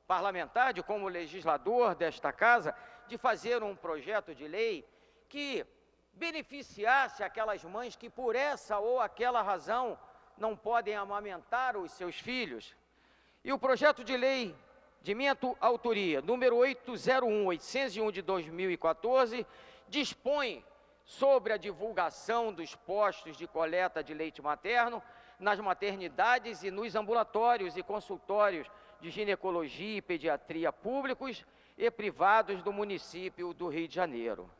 parlamentar, de como legislador desta casa, de fazer um projeto de lei que beneficiasse aquelas mães que por essa ou aquela razão não podem amamentar os seus filhos. E o projeto de lei de minha autoria, número 801 de 2014, dispõe sobre a divulgação dos postos de coleta de leite materno nas maternidades e nos ambulatórios e consultórios de ginecologia e pediatria públicos e privados do município do Rio de Janeiro.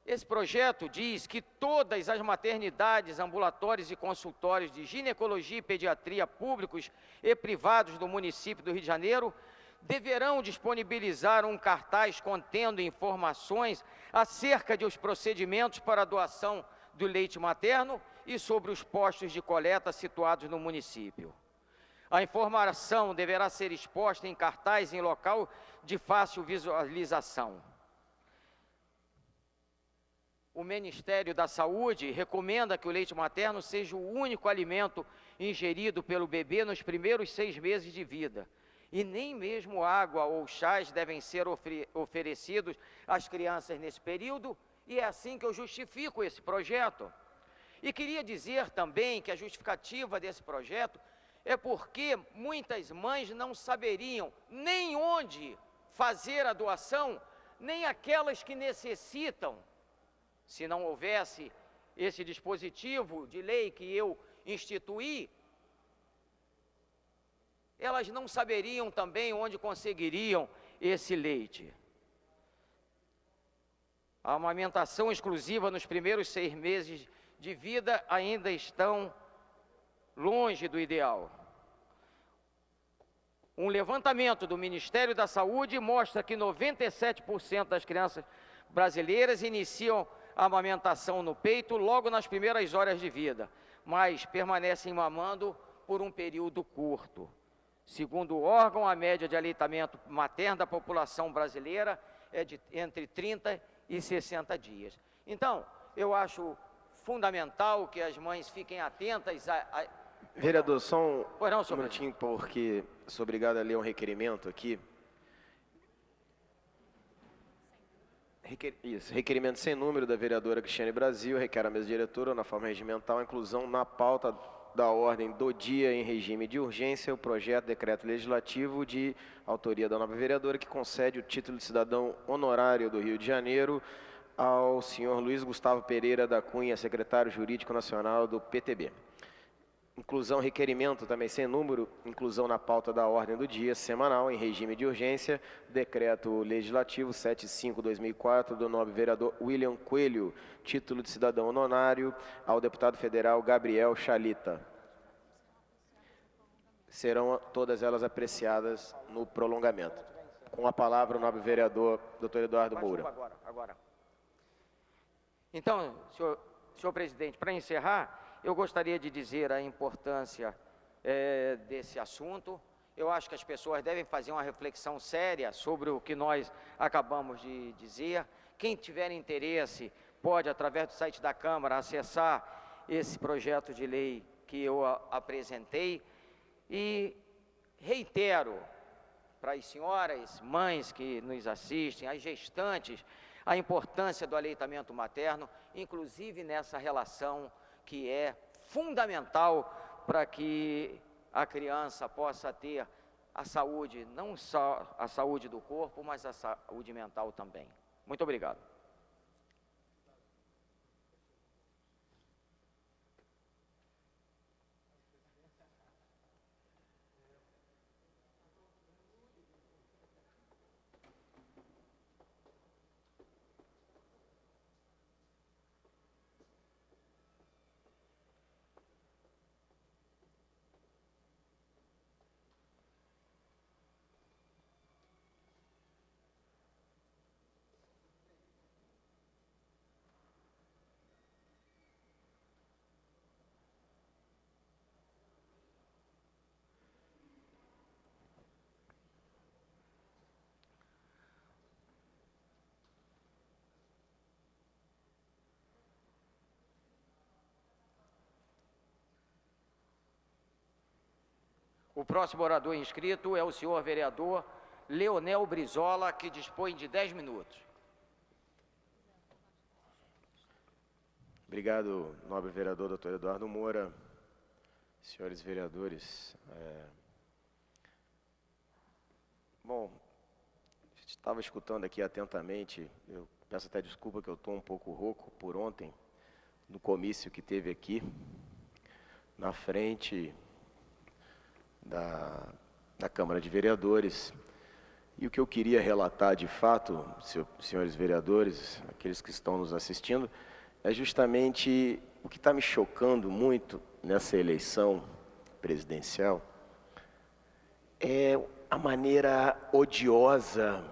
Esse projeto diz que todas as maternidades, ambulatórios e consultórios de ginecologia e pediatria públicos e privados do município do Rio de Janeiro deverão disponibilizar um cartaz contendo informações acerca dos procedimentos para a doação do leite materno e sobre os postos de coleta situados no município. A informação deverá ser exposta em cartaz em local de fácil visualização. O Ministério da Saúde recomenda que o leite materno seja o único alimento ingerido pelo bebê nos primeiros 6 meses de vida. E nem mesmo água ou chás devem ser oferecidos às crianças nesse período, e é assim que eu justifico esse projeto. E queria dizer também que a justificativa desse projeto é porque muitas mães não saberiam nem onde fazer a doação, nem aquelas que necessitam. Se não houvesse esse dispositivo de lei que eu instituí, elas não saberiam também onde conseguiriam esse leite. A amamentação exclusiva nos primeiros 6 meses de vida ainda estão longe do ideal. Um levantamento do Ministério da Saúde mostra que 97% das crianças brasileiras iniciam a amamentação no peito logo nas primeiras horas de vida, mas permanecem mamando por um período curto. Segundo o órgão, a média de aleitamento materno da população brasileira é de entre 30 e 60 dias. Então, eu acho fundamental que as mães fiquem atentas a... Vereador, só Pois não, um senhor minutinho, porque sou obrigado a ler um requerimento aqui. Requerimento sem número da vereadora Cristiane Brasil, requer a mesa diretora, na forma regimental, a inclusão na pauta da ordem do dia em regime de urgência, o projeto de decreto legislativo de autoria da nova vereadora que concede o título de cidadão honorário do Rio de Janeiro ao senhor Luiz Gustavo Pereira da Cunha, secretário jurídico nacional do PTB. Inclusão, requerimento também sem número, inclusão na pauta da ordem do dia semanal em regime de urgência, decreto legislativo 75/2004 do nobre vereador William Coelho, título de cidadão honorário ao deputado federal Gabriel Chalita. Serão todas elas apreciadas no prolongamento. Com a palavra o nobre vereador Dr. Eduardo Moura. Agora. Então, senhor presidente, para encerrar, eu gostaria de dizer a importância desse assunto. Eu acho que as pessoas devem fazer uma reflexão séria sobre o que nós acabamos de dizer. Quem tiver interesse pode, através do site da Câmara, acessar esse projeto de lei que eu apresentei. E reitero para as senhoras, mães que nos assistem, as gestantes, a importância do aleitamento materno, inclusive nessa relação que é fundamental para que a criança possa ter a saúde, não só a saúde do corpo, mas a saúde mental também. Muito obrigado. O próximo orador inscrito é o senhor vereador Leonel Brizola, que dispõe de 10 minutos. Obrigado, nobre vereador Dr. Eduardo Moura, senhores vereadores. Bom, estava escutando aqui atentamente, eu peço até desculpa que eu estou um pouco rouco por ontem, no comício que teve aqui, na frente da Câmara de Vereadores. E o que eu queria relatar de fato, senhores vereadores, aqueles que estão nos assistindo, é justamente o que está me chocando muito nessa eleição presidencial, é a maneira odiosa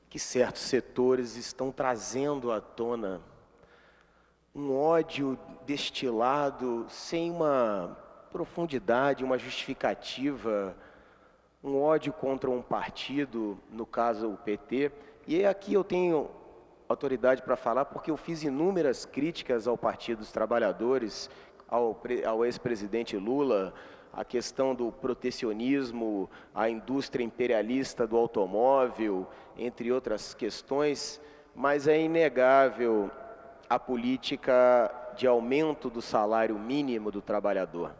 que certos setores estão trazendo à tona, um ódio destilado sem uma profundidade, uma justificativa, um ódio contra um partido, no caso o PT. E aqui eu tenho autoridade para falar porque eu fiz inúmeras críticas ao Partido dos Trabalhadores, ao ex-presidente Lula, a questão do protecionismo, a indústria imperialista do automóvel, entre outras questões, mas é inegável a política de aumento do salário mínimo do trabalhador.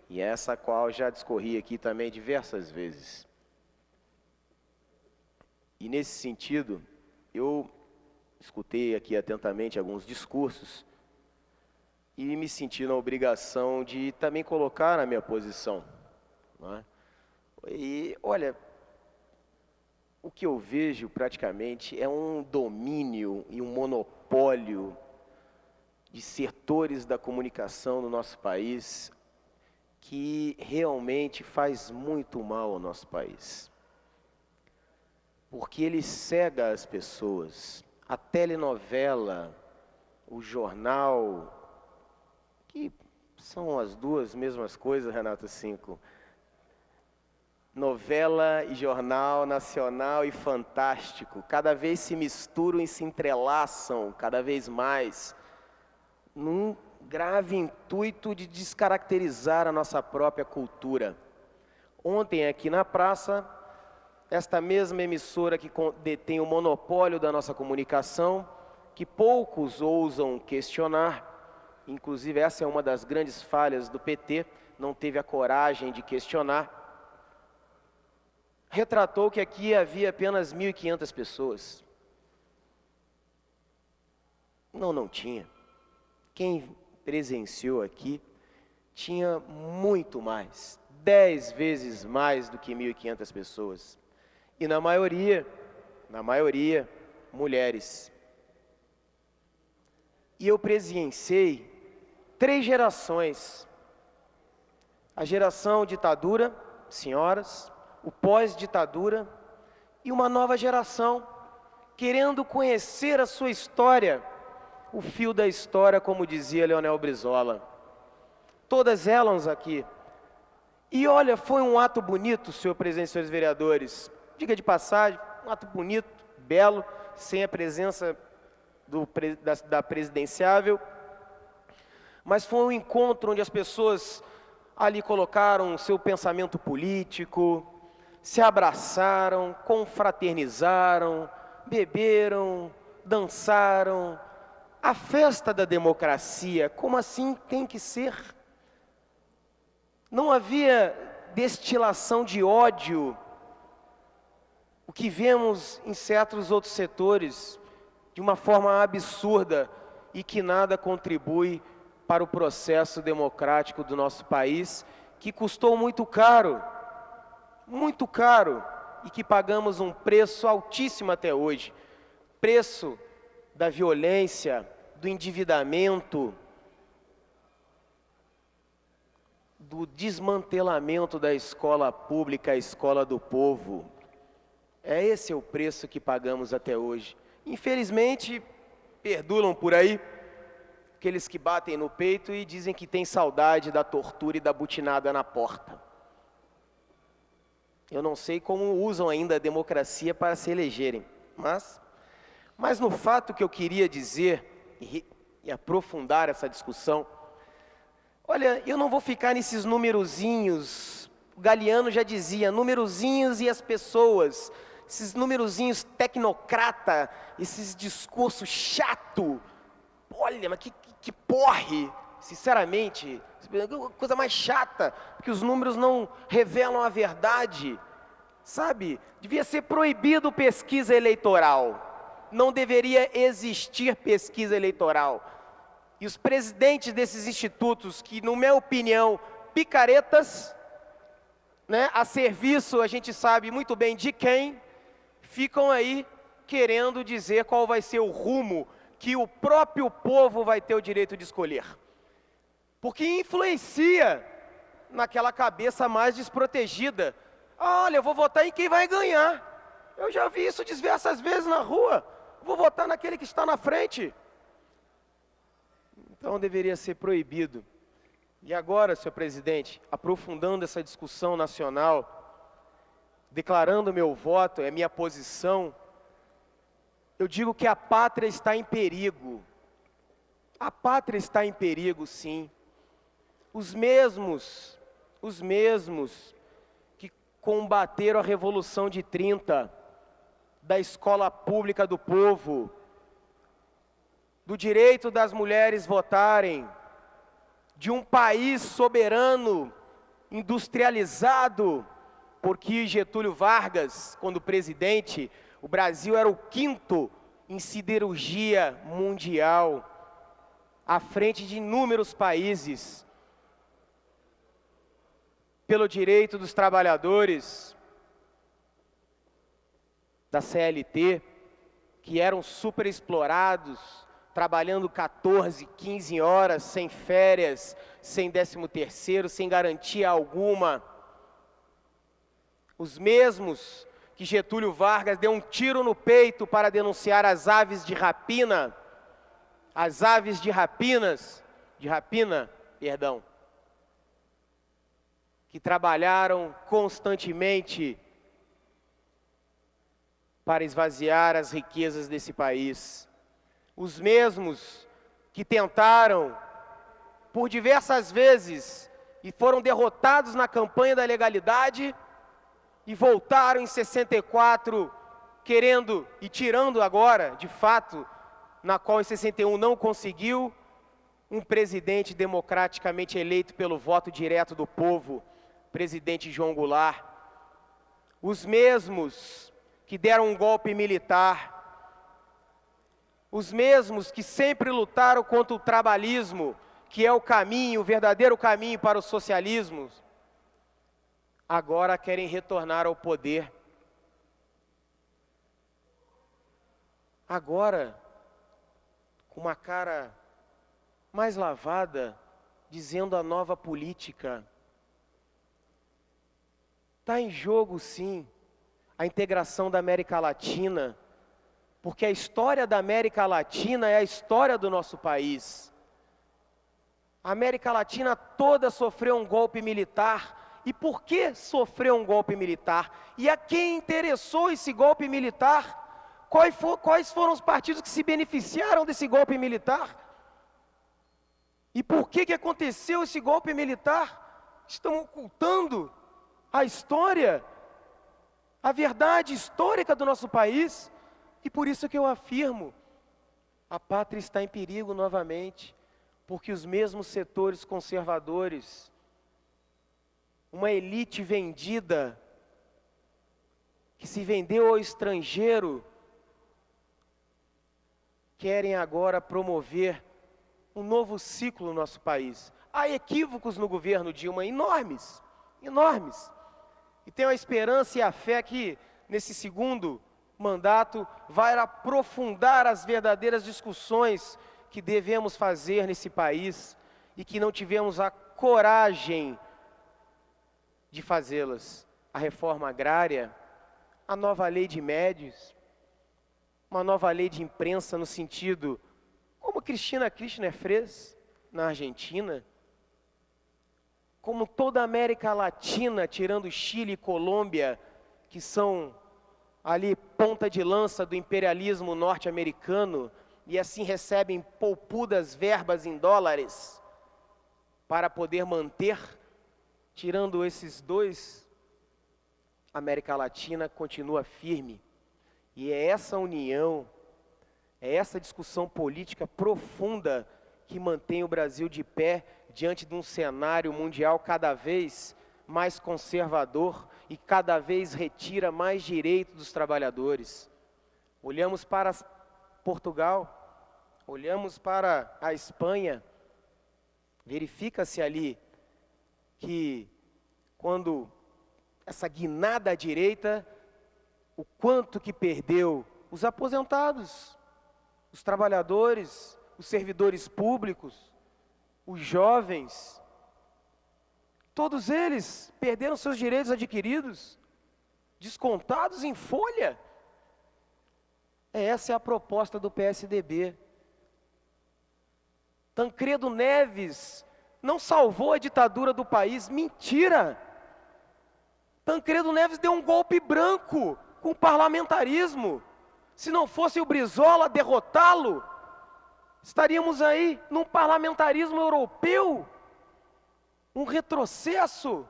E essa a qual já discorri aqui também diversas vezes. E nesse sentido, eu escutei aqui atentamente alguns discursos e me senti na obrigação de também colocar a minha posição, não é? E, olha, o que eu vejo praticamente é um domínio e um monopólio de setores da comunicação no nosso país que realmente faz muito mal ao nosso país. Porque ele cega as pessoas. A telenovela, o jornal, que são as duas mesmas coisas, Renato Cinco. Novela e jornal nacional e fantástico, cada vez se misturam e se entrelaçam cada vez mais num grave intuito de descaracterizar a nossa própria cultura. Ontem, aqui na praça, esta mesma emissora que detém o monopólio da nossa comunicação, que poucos ousam questionar, inclusive essa é uma das grandes falhas do PT, não teve a coragem de questionar, retratou que aqui havia apenas 1.500 pessoas. Não tinha. Quem presenciou aqui tinha muito mais, 10 vezes mais do que 1.500 pessoas. E na maioria, mulheres. E eu presenciei 3 gerações. A geração ditadura, senhoras, o pós-ditadura e uma nova geração, querendo conhecer a sua história, o fio da história, como dizia Leonel Brizola. Todas elas aqui. E olha, foi um ato bonito, senhor presidente e senhores vereadores. Diga de passagem, um ato bonito, belo, sem a presença da presidenciável. Mas foi um encontro onde as pessoas ali colocaram o seu pensamento político, se abraçaram, confraternizaram, beberam, dançaram. A festa da democracia, como assim tem que ser? Não havia destilação de ódio, o que vemos em certos outros setores, de uma forma absurda e que nada contribui para o processo democrático do nosso país, que custou muito caro, e que pagamos um preço altíssimo até hoje, preço da violência, do endividamento, do desmantelamento da escola pública, a escola do povo. Esse é o preço que pagamos até hoje. Infelizmente, perduram por aí aqueles que batem no peito e dizem que tem saudade da tortura e da butinada na porta. Eu não sei como usam ainda a democracia para se elegerem, mas no fato que eu queria dizer e aprofundar essa discussão, olha, eu não vou ficar nesses numerozinhos, o Galeano já dizia, numerozinhos e as pessoas, esses numerozinhos tecnocrata, esses discursos chato, olha, mas que porre, sinceramente, coisa mais chata, porque os números não revelam a verdade, sabe? Devia ser proibido pesquisa eleitoral. Não deveria existir pesquisa eleitoral. E os presidentes desses institutos, que, na minha opinião, picaretas, né, a serviço, a gente sabe muito bem de quem, ficam aí querendo dizer qual vai ser o rumo que o próprio povo vai ter o direito de escolher. Porque influencia naquela cabeça mais desprotegida. Olha, eu vou votar em quem vai ganhar. Eu já vi isso diversas vezes na rua. Vou votar naquele que está na frente. Então deveria ser proibido. E agora, senhor presidente, aprofundando essa discussão nacional, declarando meu voto, é minha posição, eu digo que a pátria está em perigo. A pátria está em perigo, sim. Os mesmos que combateram a Revolução de 30, da escola pública do povo, do direito das mulheres votarem, de um país soberano, industrializado, porque Getúlio Vargas, quando presidente, o Brasil era o 5º em siderurgia mundial, à frente de inúmeros países, pelo direito dos trabalhadores da CLT, que eram superexplorados, trabalhando 14, 15 horas, sem férias, sem 13º, sem garantia alguma. Os mesmos que Getúlio Vargas deu um tiro no peito para denunciar as aves de rapina, que trabalharam constantemente para esvaziar as riquezas desse país. Os mesmos que tentaram por diversas vezes e foram derrotados na campanha da legalidade e voltaram em 64 querendo e tirando agora, de fato, na qual em 61 não conseguiu, um presidente democraticamente eleito pelo voto direto do povo, presidente João Goulart. Os mesmos que deram um golpe militar, os mesmos que sempre lutaram contra o trabalhismo, que é o caminho, o verdadeiro caminho para o socialismo, agora querem retornar ao poder. Agora, com uma cara mais lavada, dizendo a nova política. Está em jogo, sim, a integração da América Latina, porque a história da América Latina é a história do nosso país. A América Latina toda sofreu um golpe militar. E por que sofreu um golpe militar? E a quem interessou esse golpe militar? Quais foram os partidos que se beneficiaram desse golpe militar? E por que aconteceu esse golpe militar? Estão ocultando a história, a verdade histórica do nosso país. E por isso que eu afirmo, a pátria está em perigo novamente, porque os mesmos setores conservadores, uma elite vendida, que se vendeu ao estrangeiro, querem agora promover um novo ciclo no nosso país. Há equívocos no governo Dilma enormes, enormes. E tenho a esperança e a fé que nesse segundo mandato vai aprofundar as verdadeiras discussões que devemos fazer nesse país e que não tivemos a coragem de fazê-las. A reforma agrária, a nova lei de médios, uma nova lei de imprensa no sentido como Cristina Kirchner fez na Argentina, como toda a América Latina, tirando Chile e Colômbia, que são ali ponta de lança do imperialismo norte-americano, e assim recebem poupudas verbas em dólares para poder manter, tirando esses dois, a América Latina continua firme. E é essa união, é essa discussão política profunda que mantém o Brasil de pé diante de um cenário mundial cada vez mais conservador e cada vez retira mais direitos dos trabalhadores. Olhamos para Portugal, olhamos para a Espanha, verifica-se ali que quando essa guinada à direita, o quanto que perdeu os aposentados, os trabalhadores, os servidores públicos, os jovens, todos eles perderam seus direitos adquiridos, descontados em folha. Essa é a proposta do PSDB. Tancredo Neves não salvou a ditadura do país, mentira! Tancredo Neves deu um golpe branco com o parlamentarismo. Se não fosse o Brizola derrotá-lo, estaríamos aí num parlamentarismo europeu, um retrocesso.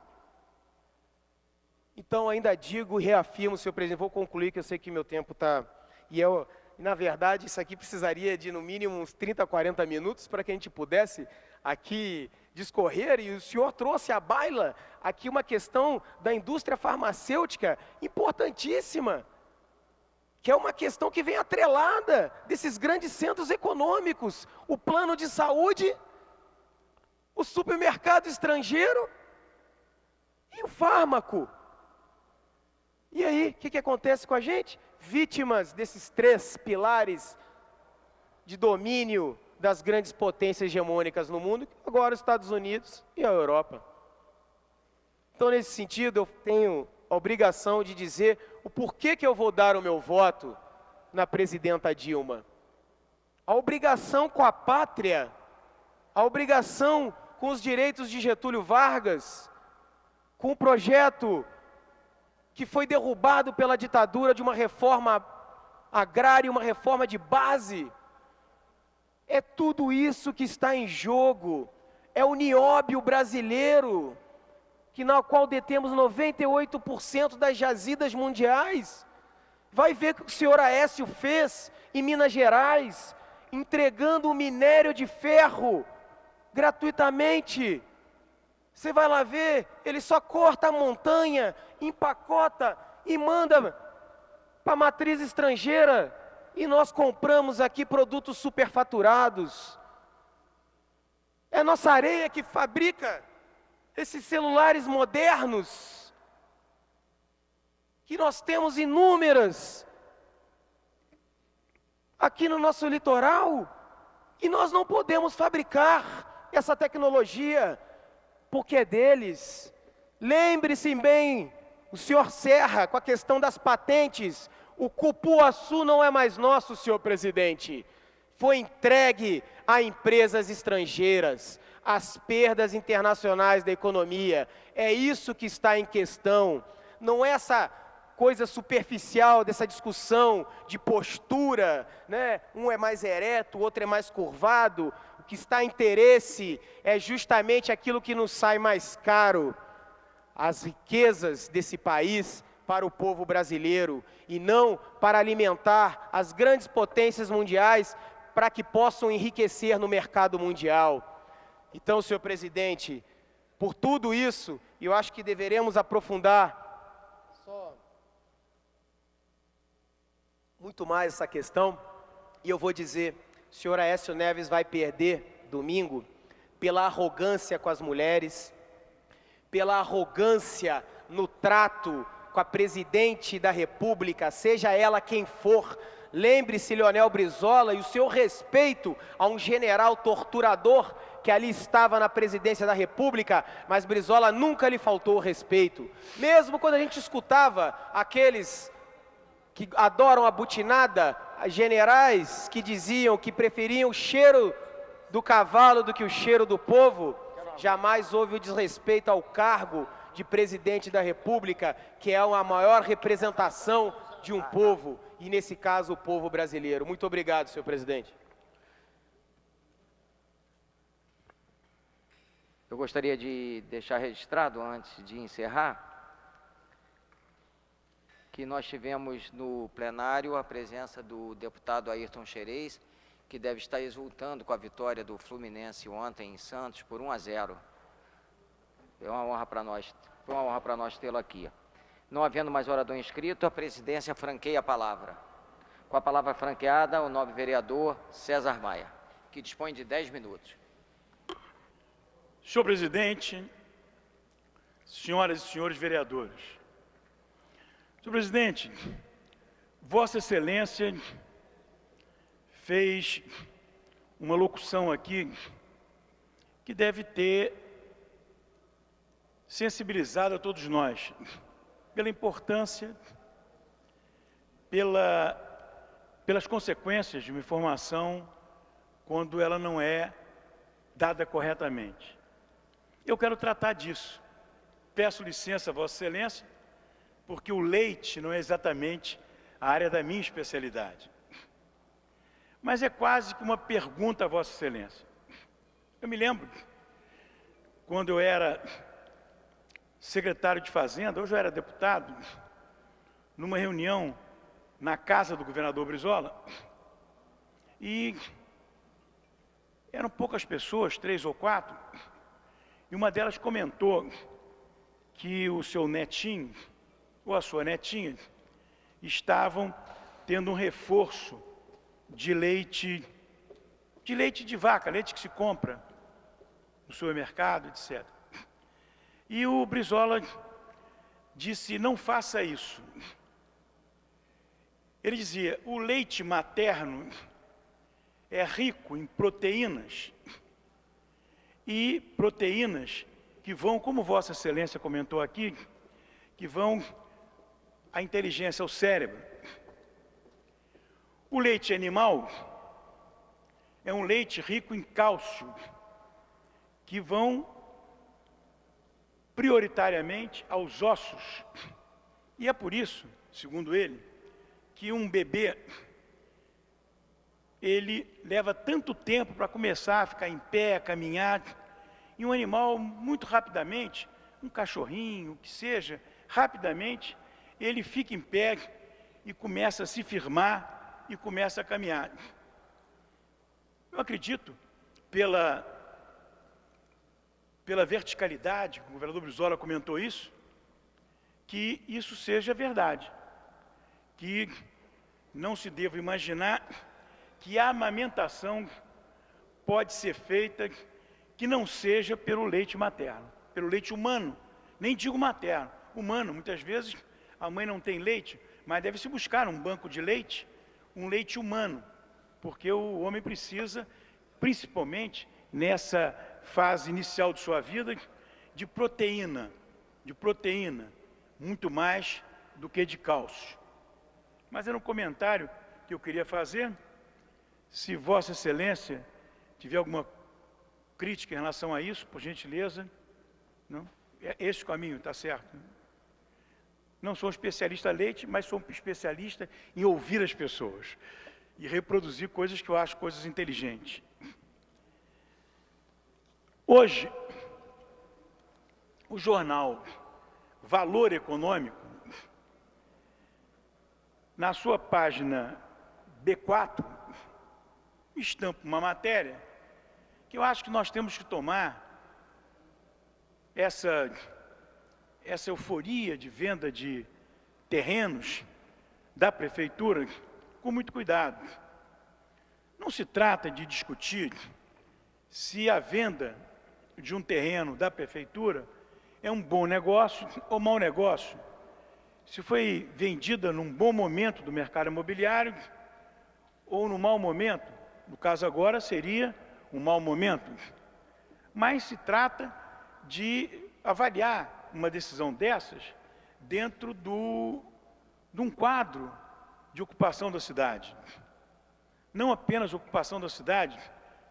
Então ainda digo e reafirmo, senhor presidente, vou concluir que eu sei que meu tempo está... E na verdade isso aqui precisaria de no mínimo uns 30, 40 minutos para que a gente pudesse aqui discorrer, e o senhor trouxe à baila aqui uma questão da indústria farmacêutica importantíssima, que é uma questão que vem atrelada desses grandes centros econômicos, o plano de saúde, o supermercado estrangeiro e o fármaco. E aí, o que acontece com a gente? Vítimas desses três pilares de domínio das grandes potências hegemônicas no mundo, agora os Estados Unidos e a Europa. Então, nesse sentido, eu tenho a obrigação de dizer o porquê que eu vou dar o meu voto na presidenta Dilma. A obrigação com a pátria, a obrigação com os direitos de Getúlio Vargas, com o projeto que foi derrubado pela ditadura de uma reforma agrária, uma reforma de base, É tudo isso que está em jogo. É o nióbio brasileiro, na qual detemos 98% das jazidas mundiais. Vai ver o que o senhor Aécio fez em Minas Gerais, entregando o minério de ferro gratuitamente. Você vai lá ver, ele só corta a montanha, empacota e manda para a matriz estrangeira. E nós compramos aqui produtos superfaturados. É nossa areia que fabrica esses celulares modernos, que nós temos inúmeras aqui no nosso litoral, e nós não podemos fabricar essa tecnologia, porque é deles. Lembre-se bem, o senhor Serra, com a questão das patentes, o cupuaçu não é mais nosso, senhor presidente. Foi entregue a empresas estrangeiras, as perdas internacionais da economia. É isso que está em questão. Não é essa coisa superficial dessa discussão de postura, né? Um é mais ereto, o outro é mais curvado. O que está em interesse é justamente aquilo que nos sai mais caro, as riquezas desse país para o povo brasileiro, e não para alimentar as grandes potências mundiais para que possam enriquecer no mercado mundial. Então, senhor presidente, por tudo isso, eu acho que deveremos aprofundar muito mais essa questão, e eu vou dizer, o senhor Aécio Neves vai perder domingo pela arrogância com as mulheres, pela arrogância no trato com a presidente da República, seja ela quem for. Lembre-se, Leonel Brizola, e o seu respeito a um general torturador que ali estava na presidência da República, mas Brizola nunca lhe faltou o respeito. Mesmo quando a gente escutava aqueles que adoram a butinada, generais que diziam que preferiam o cheiro do cavalo do que o cheiro do povo, jamais houve o desrespeito ao cargo de presidente da República, que é a maior representação de um povo, e nesse caso o povo brasileiro. Muito obrigado, senhor presidente. Eu gostaria de deixar registrado, antes de encerrar, que nós tivemos no plenário a presença do deputado Ayrton Xerez, que deve estar exultando com a vitória do Fluminense ontem em Santos por 1-0. É uma honra para nós, foi uma honra para nós tê-lo aqui. Não havendo mais orador inscrito, a presidência franqueia a palavra. Com a palavra franqueada, o nobre vereador César Maia, que dispõe de 10 minutos. Senhor presidente, senhoras e senhores vereadores. Senhor presidente, Vossa Excelência fez uma locução aqui que deve ter sensibilizado a todos nós pela importância, pelas consequências de uma informação quando ela não é dada corretamente. Eu quero tratar disso. Peço licença a Vossa Excelência, porque o leite não é exatamente a área da minha especialidade. Mas é quase que uma pergunta a Vossa Excelência. Eu me lembro, quando eu era secretário de Fazenda, hoje eu era deputado, numa reunião na casa do governador Brizola, e eram poucas pessoas, 3 ou 4, e uma delas comentou que o seu netinho, ou a sua netinha, estavam tendo um reforço de leite de vaca, leite que se compra no supermercado, etc. E o Brizola disse, não faça isso. Ele dizia, o leite materno é rico em proteínas, e proteínas que vão, como Vossa Excelência comentou aqui, que vão à inteligência, ao cérebro. O leite animal é um leite rico em cálcio, que vão prioritariamente aos ossos. E é por isso, segundo ele, que um bebê ele leva tanto tempo para começar a ficar em pé, a caminhar, e um animal, muito rapidamente, um cachorrinho, o que seja, rapidamente, ele fica em pé e começa a se firmar e começa a caminhar. Eu acredito, pela verticalidade, o governador Brizola comentou isso, que isso seja verdade, que não se deva imaginar que a amamentação pode ser feita que não seja pelo leite materno, pelo leite humano, nem digo materno, humano. Muitas vezes a mãe não tem leite, mas deve-se buscar um banco de leite, um leite humano, porque o homem precisa, principalmente nessa fase inicial de sua vida, de proteína, muito mais do que de cálcio. Mas era um comentário que eu queria fazer. Se Vossa Excelência tiver alguma crítica em relação a isso, por gentileza, não? É esse o caminho, está certo? Não sou um especialista em leite, mas sou um especialista em ouvir as pessoas e reproduzir coisas que eu acho coisas inteligentes. Hoje, o jornal Valor Econômico, na sua página B4, estampa uma matéria que eu acho que nós temos que tomar essa euforia de venda de terrenos da prefeitura com muito cuidado. Não se trata de discutir se a venda de um terreno da prefeitura é um bom negócio ou mau negócio, se foi vendida num bom momento do mercado imobiliário ou num mau momento. No caso agora seria um mau momento, mas se trata de avaliar uma decisão dessas dentro de um quadro de ocupação da cidade. Não apenas ocupação da cidade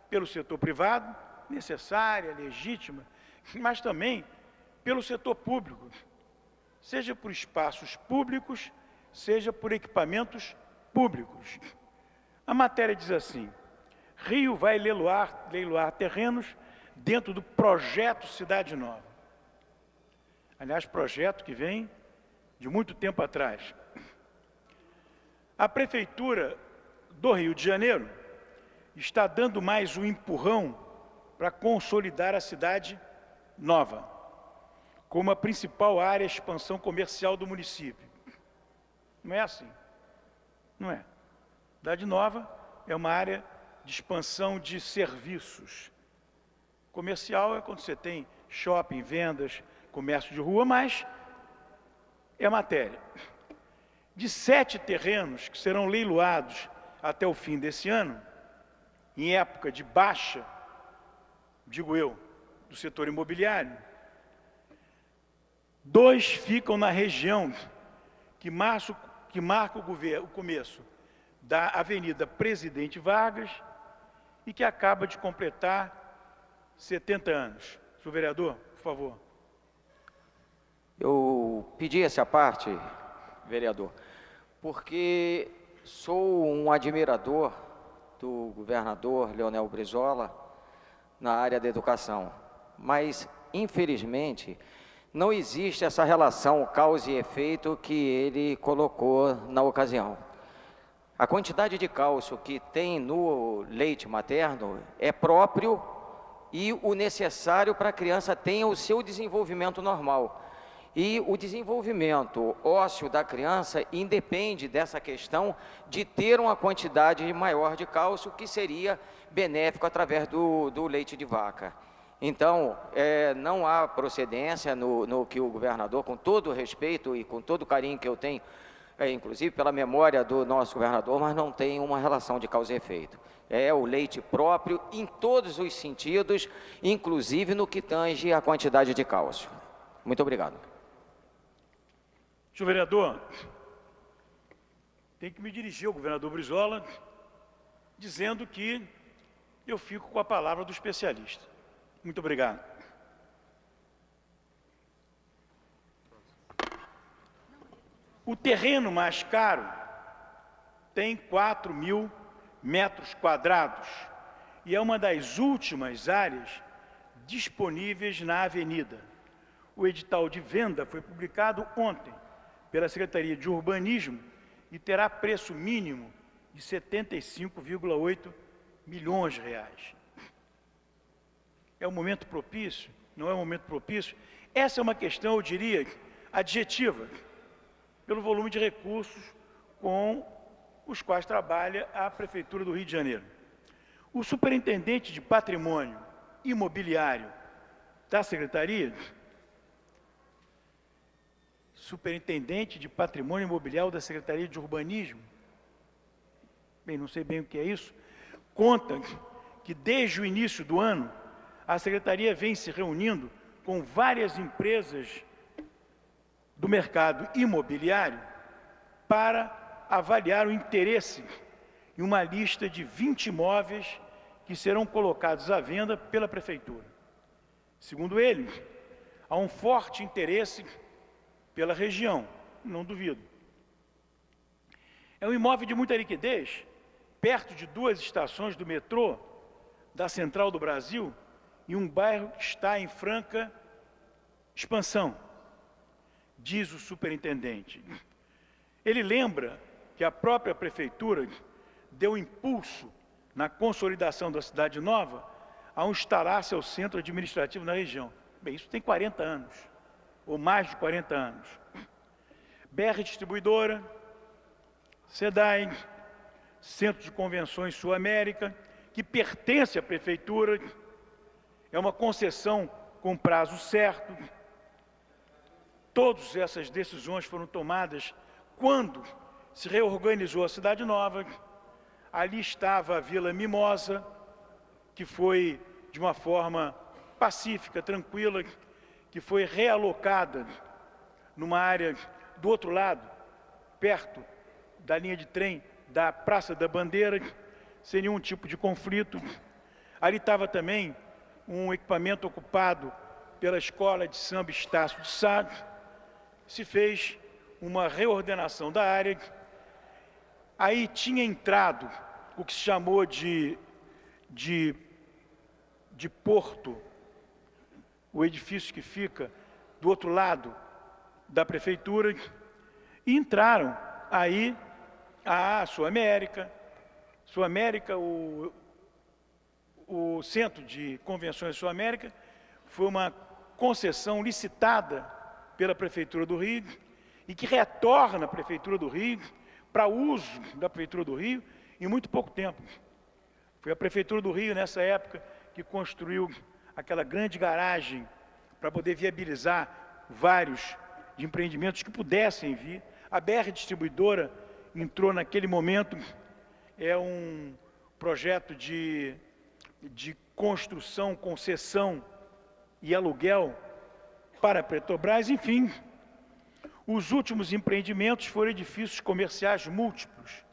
pelo setor privado, necessária, legítima, mas também pelo setor público, seja por espaços públicos, seja por equipamentos públicos. A matéria diz assim: Rio vai leiloar terrenos dentro do projeto Cidade Nova. Aliás, projeto que vem de muito tempo atrás. A Prefeitura do Rio de Janeiro está dando mais um empurrão para consolidar a Cidade Nova como a principal área de expansão comercial do município. Não é assim? Não é. Cidade Nova é uma área de expansão de serviços. Comercial é quando você tem shopping, vendas, comércio de rua, mas é matéria. De 7 terrenos que serão leiloados até o fim desse ano, em época de baixa, digo eu, do setor imobiliário, 2 ficam na região que marca o começo da Avenida Presidente Vargas e que acaba de completar 70 anos. Senhor vereador, por favor. Eu pedi essa parte, vereador, porque sou um admirador do governador Leonel Brizola na área da educação, mas, infelizmente, não existe essa relação causa e efeito que ele colocou na ocasião. A quantidade de cálcio que tem no leite materno é próprio e o necessário para a criança tenha o seu desenvolvimento normal. E o desenvolvimento ósseo da criança independe dessa questão de ter uma quantidade maior de cálcio, que seria benéfico através do leite de vaca. Então, não há procedência no que o governador, com todo o respeito e com todo o carinho que eu tenho, inclusive pela memória do nosso governador, mas não tem uma relação de causa e efeito. É o leite próprio em todos os sentidos, inclusive no que tange a quantidade de cálcio. Muito obrigado. Senhor vereador, tem que me dirigir ao governador Brizola, dizendo que eu fico com a palavra do especialista. Muito obrigado. O terreno mais caro tem 4.000 metros quadrados e é uma das últimas áreas disponíveis na avenida. O edital de venda foi publicado ontem pela Secretaria de Urbanismo e terá preço mínimo de R$ 75,8 milhões de reais. É um momento propício? Não é um momento propício? Essa é uma questão, eu diria, adjetiva, pelo volume de recursos com os quais trabalha a Prefeitura do Rio de Janeiro. O superintendente de Patrimônio Imobiliário da Secretaria, superintendente de Patrimônio Imobiliário da Secretaria de Urbanismo, bem, não sei bem o que é isso, conta que desde o início do ano, a Secretaria vem se reunindo com várias empresas do mercado imobiliário para avaliar o interesse em uma lista de 20 imóveis que serão colocados à venda pela Prefeitura. Segundo ele, há um forte interesse pela região, não duvido. É um imóvel de muita liquidez, perto de 2 estações do metrô da Central do Brasil, e um bairro que está em franca expansão, diz o superintendente. Ele lembra que a própria Prefeitura deu impulso na consolidação da Cidade Nova ao instalar seu centro administrativo na região. Bem, isso tem 40 anos, ou mais de 40 anos. BR Distribuidora, SEDAI, Centro de Convenções Sul América, que pertence à Prefeitura, é uma concessão com prazo certo. Todas essas decisões foram tomadas quando se reorganizou a Cidade Nova. Ali estava a Vila Mimosa, que foi de uma forma pacífica, tranquila, que foi realocada numa área do outro lado, perto da linha de trem da Praça da Bandeira, sem nenhum tipo de conflito. Ali estava também um equipamento ocupado pela Escola de Samba Estácio de Sá. Se fez uma reordenação da área. Aí tinha entrado o que se chamou de porto, o edifício que fica do outro lado da Prefeitura, e entraram aí a Sul América, o Centro de Convenções Sul América, foi uma concessão licitada pela Prefeitura do Rio e que retorna à Prefeitura do Rio para uso da Prefeitura do Rio em muito pouco tempo. Foi a Prefeitura do Rio, nessa época, que construiu aquela grande garagem para poder viabilizar vários de empreendimentos que pudessem vir. A BR Distribuidora entrou naquele momento, é um projeto de construção, concessão e aluguel para a Petrobras. Enfim, os últimos empreendimentos foram edifícios comerciais múltiplos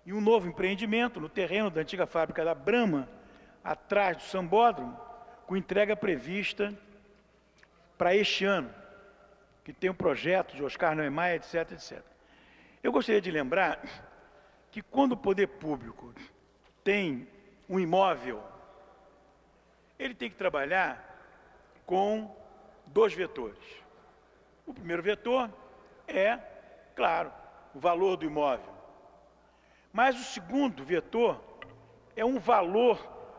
e um novo empreendimento no terreno da antiga fábrica da Brahma, atrás do Sambódromo, com entrega prevista para este ano, que tem um projeto de Oscar Niemeyer, etc, etc. Eu gostaria de lembrar que quando o poder público tem um imóvel, ele tem que trabalhar com 2 vetores. O primeiro vetor é, claro, o valor do imóvel. Mas o segundo vetor é um valor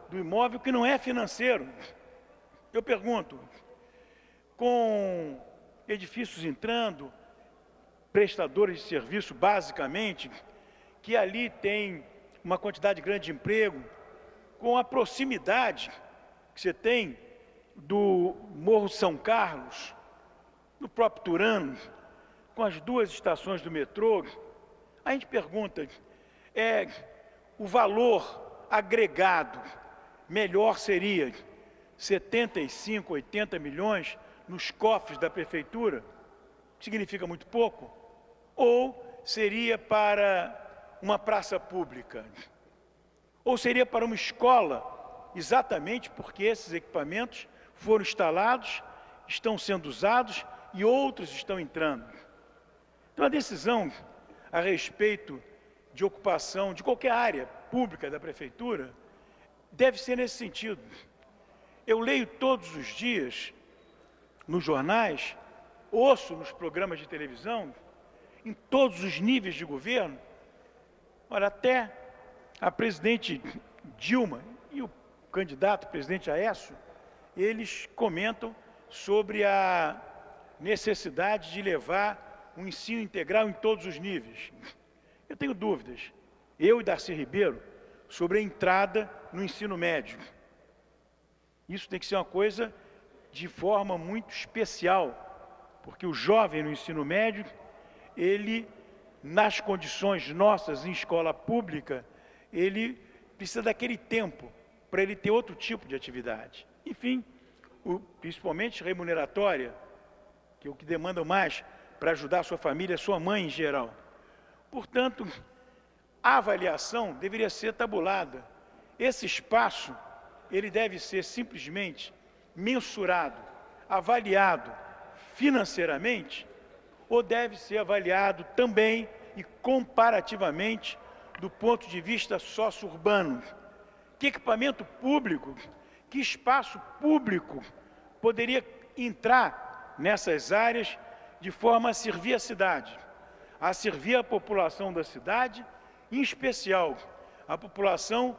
do imóvel que não é financeiro. Eu pergunto, com edifícios entrando, prestadores de serviço, basicamente, que ali tem uma quantidade grande de emprego, com a proximidade que você tem do Morro São Carlos, do próprio Turano, com as 2 estações do metrô, a gente pergunta, o valor agregado melhor seria 75, 80 milhões nos cofres da Prefeitura, que significa muito pouco, ou seria para uma praça pública, ou seria para uma escola, exatamente porque esses equipamentos foram instalados, estão sendo usados e outros estão entrando. Então, a decisão a respeito de ocupação de qualquer área pública da prefeitura deve ser nesse sentido. Eu leio todos os dias nos jornais, ouço nos programas de televisão, em todos os níveis de governo, olha, até a presidente Dilma e o candidato presidente Aécio, eles comentam sobre a necessidade de levar um ensino integral em todos os níveis. Eu tenho dúvidas, eu e Darcy Ribeiro, sobre a entrada no ensino médio. Isso tem que ser uma coisa de forma muito especial, porque o jovem no ensino médio, ele, nas condições nossas em escola pública, ele precisa daquele tempo para ele ter outro tipo de atividade. Enfim, principalmente remuneratória, que é o que demanda mais para ajudar a sua família, a sua mãe em geral. Portanto, a avaliação deveria ser tabulada. Esse espaço, ele deve ser simplesmente mensurado, avaliado financeiramente, ou deve ser avaliado também e comparativamente do ponto de vista sócio-urbano. Que equipamento público, que espaço público poderia entrar nessas áreas de forma a servir a cidade, a servir a população da cidade, em especial a população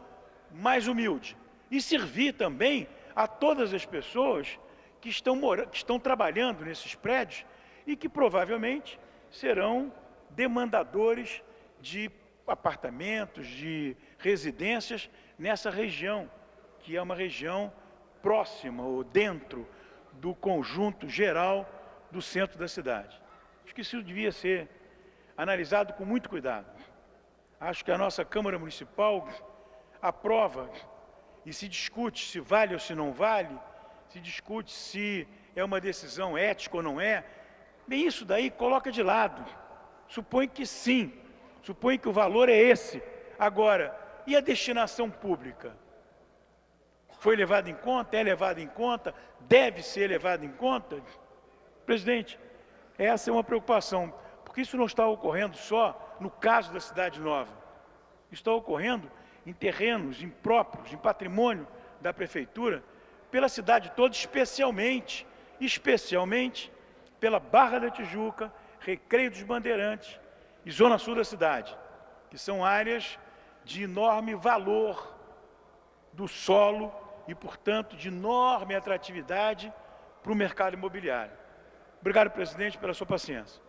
mais humilde, e servir também a todas as pessoas que estão trabalhando nesses prédios e que provavelmente serão demandadores de apartamentos, de residências nessa região, que é uma região próxima ou dentro do conjunto geral do centro da cidade. Acho que isso devia ser analisado com muito cuidado. Acho que a nossa Câmara Municipal aprova e se discute se vale ou se não vale, se discute se é uma decisão ética ou não é. Bem, isso daí coloca de lado. Supõe que sim, supõe que o valor é esse. Agora, e a destinação pública? Foi levado em conta? É levado em conta? Deve ser levado em conta? Presidente, essa é uma preocupação, porque isso não está ocorrendo só no caso da Cidade Nova. Está ocorrendo em terrenos impróprios, em patrimônio da Prefeitura, pela cidade toda, especialmente pela Barra da Tijuca, Recreio dos Bandeirantes e Zona Sul da cidade, que são áreas de enorme valor do solo e, portanto, de enorme atratividade para o mercado imobiliário. Obrigado, presidente, pela sua paciência.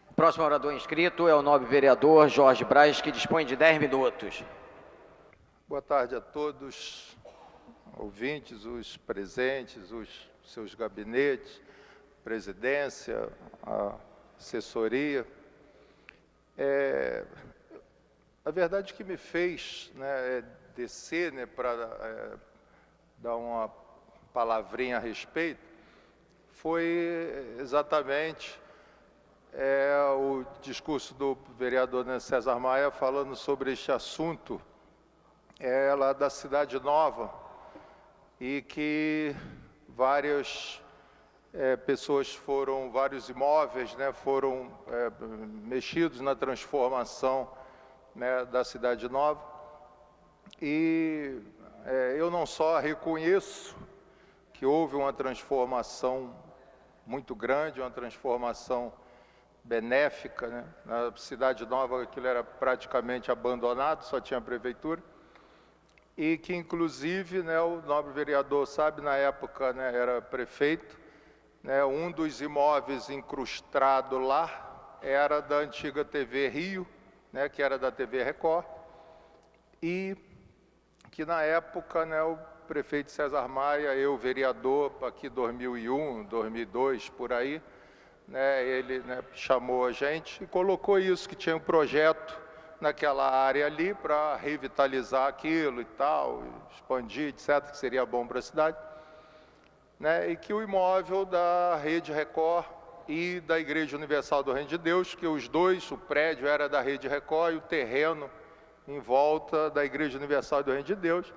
O próximo orador inscrito é o nobre vereador Jorge Braz, que dispõe de 10 minutos. Boa tarde a todos, ouvintes, os presentes, os seus gabinetes, presidência, a assessoria. A verdade que me fez descer para dar uma palavrinha a respeito foi exatamente o discurso do vereador César Maia falando sobre este assunto lá da Cidade Nova, e que várias pessoas vários imóveis foram mexidos na transformação da Cidade Nova. E eu não só reconheço que houve uma transformação muito grande, uma transformação benéfica, na Cidade Nova aquilo era praticamente abandonado, só tinha a prefeitura, e que inclusive o nobre vereador sabe, na época era prefeito, um dos imóveis incrustado lá era da antiga TV Rio, que era da TV Record, e que na época o prefeito César Maia, eu vereador, aqui 2001, 2002, por aí, ele chamou a gente e colocou isso, que tinha um projeto naquela área ali para revitalizar aquilo e tal, expandir, etc., que seria bom para a cidade, e que o imóvel da Rede Record e da Igreja Universal do Reino de Deus, que os dois, o prédio era da Rede Record e o terreno em volta da Igreja Universal do Reino de Deus,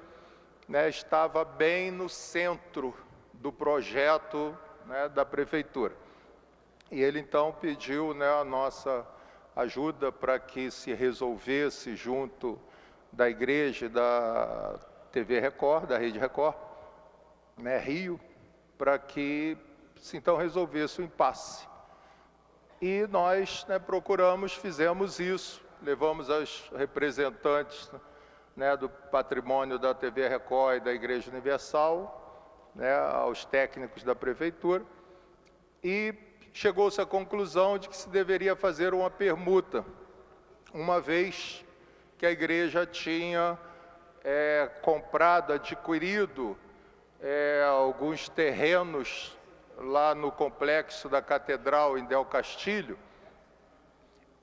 estava bem no centro do projeto né, da prefeitura. E ele então pediu, né, a nossa ajuda para que se resolvesse junto da igreja e da TV Record, da Rede Record, né, Rio, para que se então resolvesse o impasse. E nós, né, procuramos, fizemos isso, levamos as representantes, né, do patrimônio da TV Record e da Igreja Universal, né, aos técnicos da prefeitura, e chegou-se à conclusão de que se deveria fazer uma permuta, uma vez que a igreja tinha comprado, adquirido alguns terrenos lá no complexo da Catedral em Del Castilho,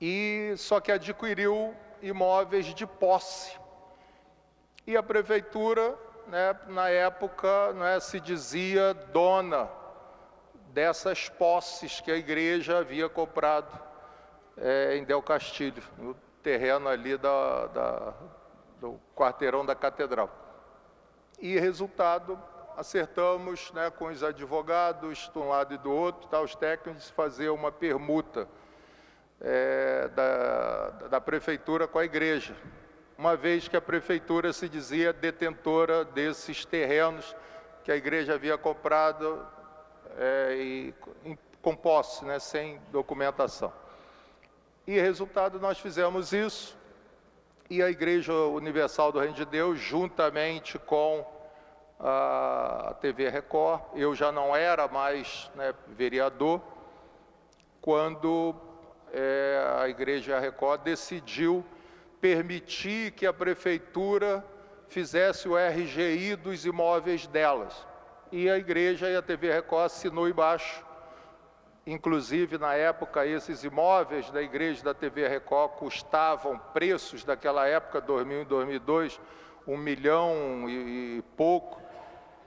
e só que adquiriu imóveis de posse. E a prefeitura, né, na época, né, se dizia dona dessas posses que a igreja havia comprado em Del Castilho, no terreno ali do quarteirão da Catedral. E resultado, acertamos, né, com os advogados de um lado e do outro, os técnicos, fazer uma permuta da prefeitura com a igreja, uma vez que a prefeitura se dizia detentora desses terrenos que a igreja havia comprado com posse, né, sem documentação. E resultado, nós fizemos isso, e a Igreja Universal do Reino de Deus, juntamente com a TV Record, eu já não era mais, né, vereador, quando a Igreja Record decidiu permitir que a prefeitura fizesse o RGI dos imóveis delas. E a igreja e a TV Record assinou embaixo. Inclusive, na época, esses imóveis da igreja e da TV Record custavam preços daquela época, 2000 e 2002, 1 milhão e pouco,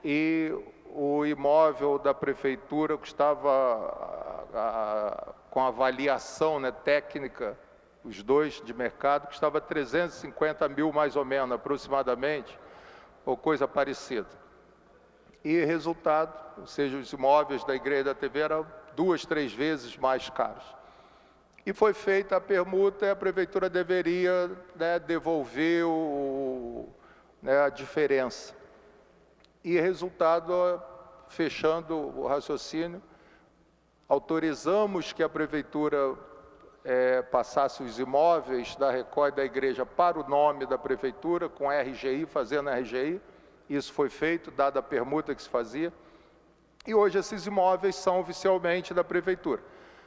e o imóvel da prefeitura custava, com avaliação, né, técnica, os dois de mercado, custava 350 mil mais ou menos, aproximadamente, ou coisa parecida. E resultado, ou seja, os imóveis da igreja e da TV eram 2, 3 vezes mais caros. E foi feita a permuta e a prefeitura deveria, né, devolver a diferença. E resultado, fechando o raciocínio, autorizamos que a prefeitura passasse os imóveis da Record e da igreja para o nome da prefeitura, com RGI, fazendo RGI. Isso foi feito, dada a permuta que se fazia. E hoje esses imóveis são oficialmente da prefeitura.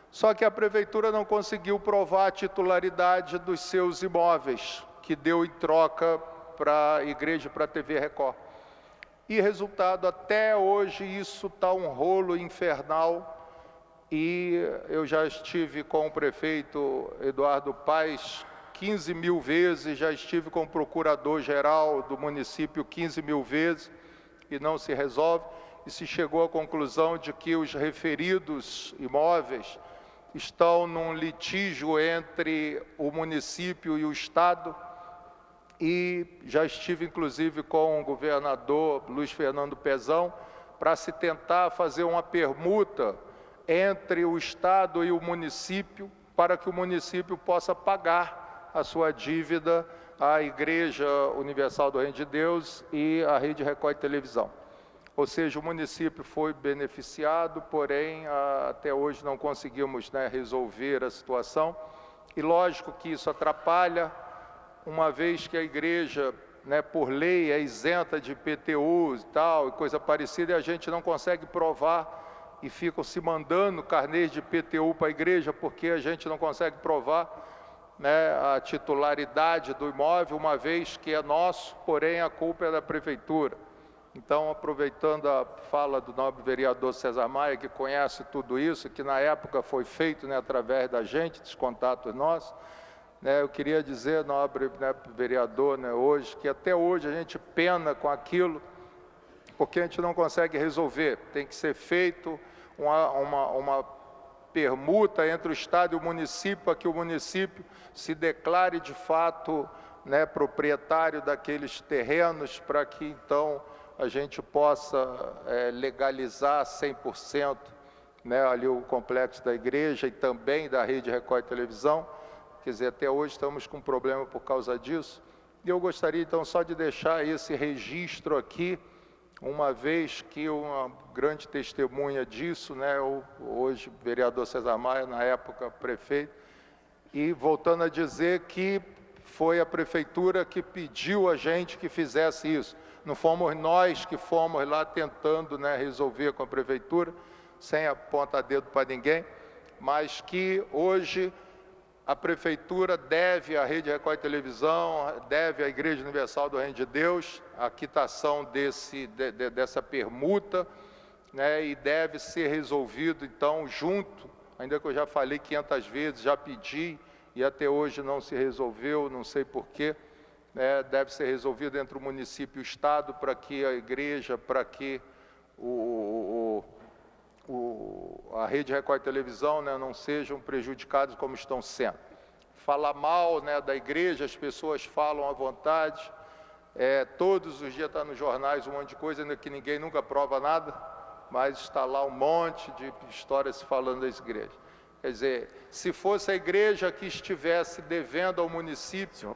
Só que a prefeitura não conseguiu provar a titularidade dos seus imóveis, que deu em troca para a igreja e para a TV Record. E resultado, até hoje isso está um rolo infernal. E eu já estive com o prefeito Eduardo Paes 15 mil vezes, já estive com o procurador-geral do município 15 mil vezes, e não se resolve. E se chegou à conclusão de que os referidos imóveis estão num litígio entre o município e o Estado, e já estive inclusive com o governador Luiz Fernando Pezão para se tentar fazer uma permuta entre o Estado e o município, para que o município possa pagar a sua dívida à Igreja Universal do Reino de Deus e à Rede Record de Televisão. Ou seja, o município foi beneficiado, porém, até hoje não conseguimos, né, resolver a situação. E lógico que isso atrapalha, uma vez que a igreja, né, por lei, é isenta de IPTU e tal, e coisa parecida, e a gente não consegue provar, e ficam se mandando carnês de IPTU para a igreja, porque a gente não consegue provar, né, a titularidade do imóvel, uma vez que é nosso, porém a culpa é da prefeitura. Então, aproveitando a fala do nobre vereador César Maia, que conhece tudo isso, que na época foi feito, né, através da gente, dos contatos nossos, né, eu queria dizer, nobre, né, vereador, né, hoje, que até hoje a gente pena com aquilo, porque a gente não consegue resolver. Tem que ser feito uma permuta entre o Estado e o município, para que o município se declare de fato, né, proprietário daqueles terrenos, para que então a gente possa legalizar 100% né, ali o complexo da igreja e também da Rede Record Televisão. Quer dizer, até hoje estamos com problema por causa disso. E eu gostaria então só de deixar esse registro aqui, uma vez que uma grande testemunha disso, né, hoje vereador César Maia, na época prefeito, e voltando a dizer que foi a prefeitura que pediu a gente que fizesse isso. Não fomos nós que fomos lá tentando, né, resolver com a prefeitura, sem apontar dedo para ninguém, mas que hoje a prefeitura deve à Rede Record Televisão, deve à Igreja Universal do Reino de Deus a quitação dessa permuta, né, e deve ser resolvido, então, junto, ainda que eu já falei 500 vezes, já pedi, e até hoje não se resolveu, não sei porquê, né, deve ser resolvido entre o município e o Estado, para que a igreja, para que a Rede Record Televisão, né, não sejam prejudicados como estão sendo. Falar mal, né, da igreja, as pessoas falam à vontade, todos os dias está nos jornais um monte de coisa, ainda que ninguém nunca prova nada, mas está lá um monte de histórias falando das igrejas. Quer dizer, se fosse a igreja que estivesse devendo ao município,